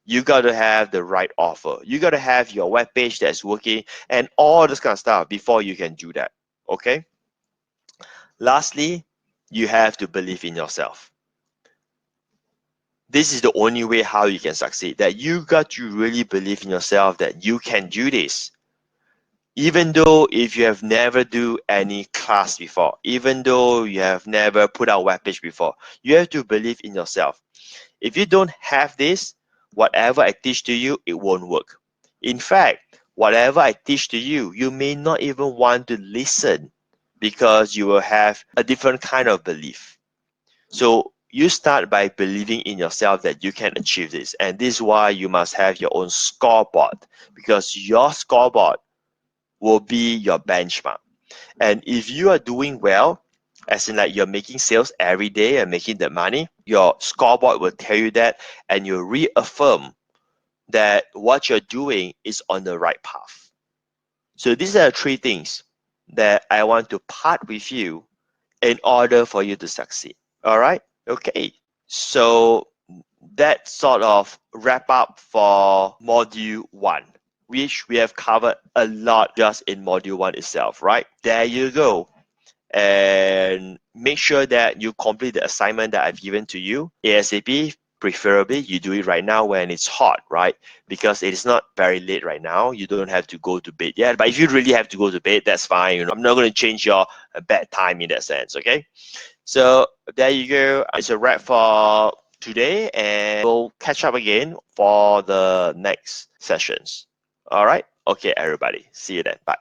You got to have the right offer. You got to have your web page that's working and all this kind of stuff before you can do that. Okay. Lastly, you have to believe in yourself. This is the only way how you can succeed. That you got to really believe in yourself that you can do this. Even though if you have never do any class before, even though you have never put out web page before, you have to believe in yourself. If you don't have this, whatever I teach to you, it won't work. In fact, whatever I teach to you, you may not even want to listen because you will have a different kind of belief. So you start by believing in yourself that you can achieve this. And this is why you must have your own scoreboard because your scoreboard will be your benchmark. And if you are doing well, as in like you're making sales every day and making the money, your scoreboard will tell you that and you reaffirm that what you're doing is on the right path. So these are the three things that I want to part with you in order for you to succeed. All right? Okay. So that sort of wrap up for module 1, which we have covered a lot just in module 1 itself, right? There you go. And make sure that you complete the assignment that I've given to you ASAP. Preferably you do it right now when it's hot, right? Because it is not very late right now. You don't have to go to bed yet. But if you really have to go to bed, that's fine. I'm not going to change your bedtime in that sense, okay? So there you go. It's a wrap for today, and we'll catch up again for the next sessions. All right? Okay, everybody. See you then. Bye.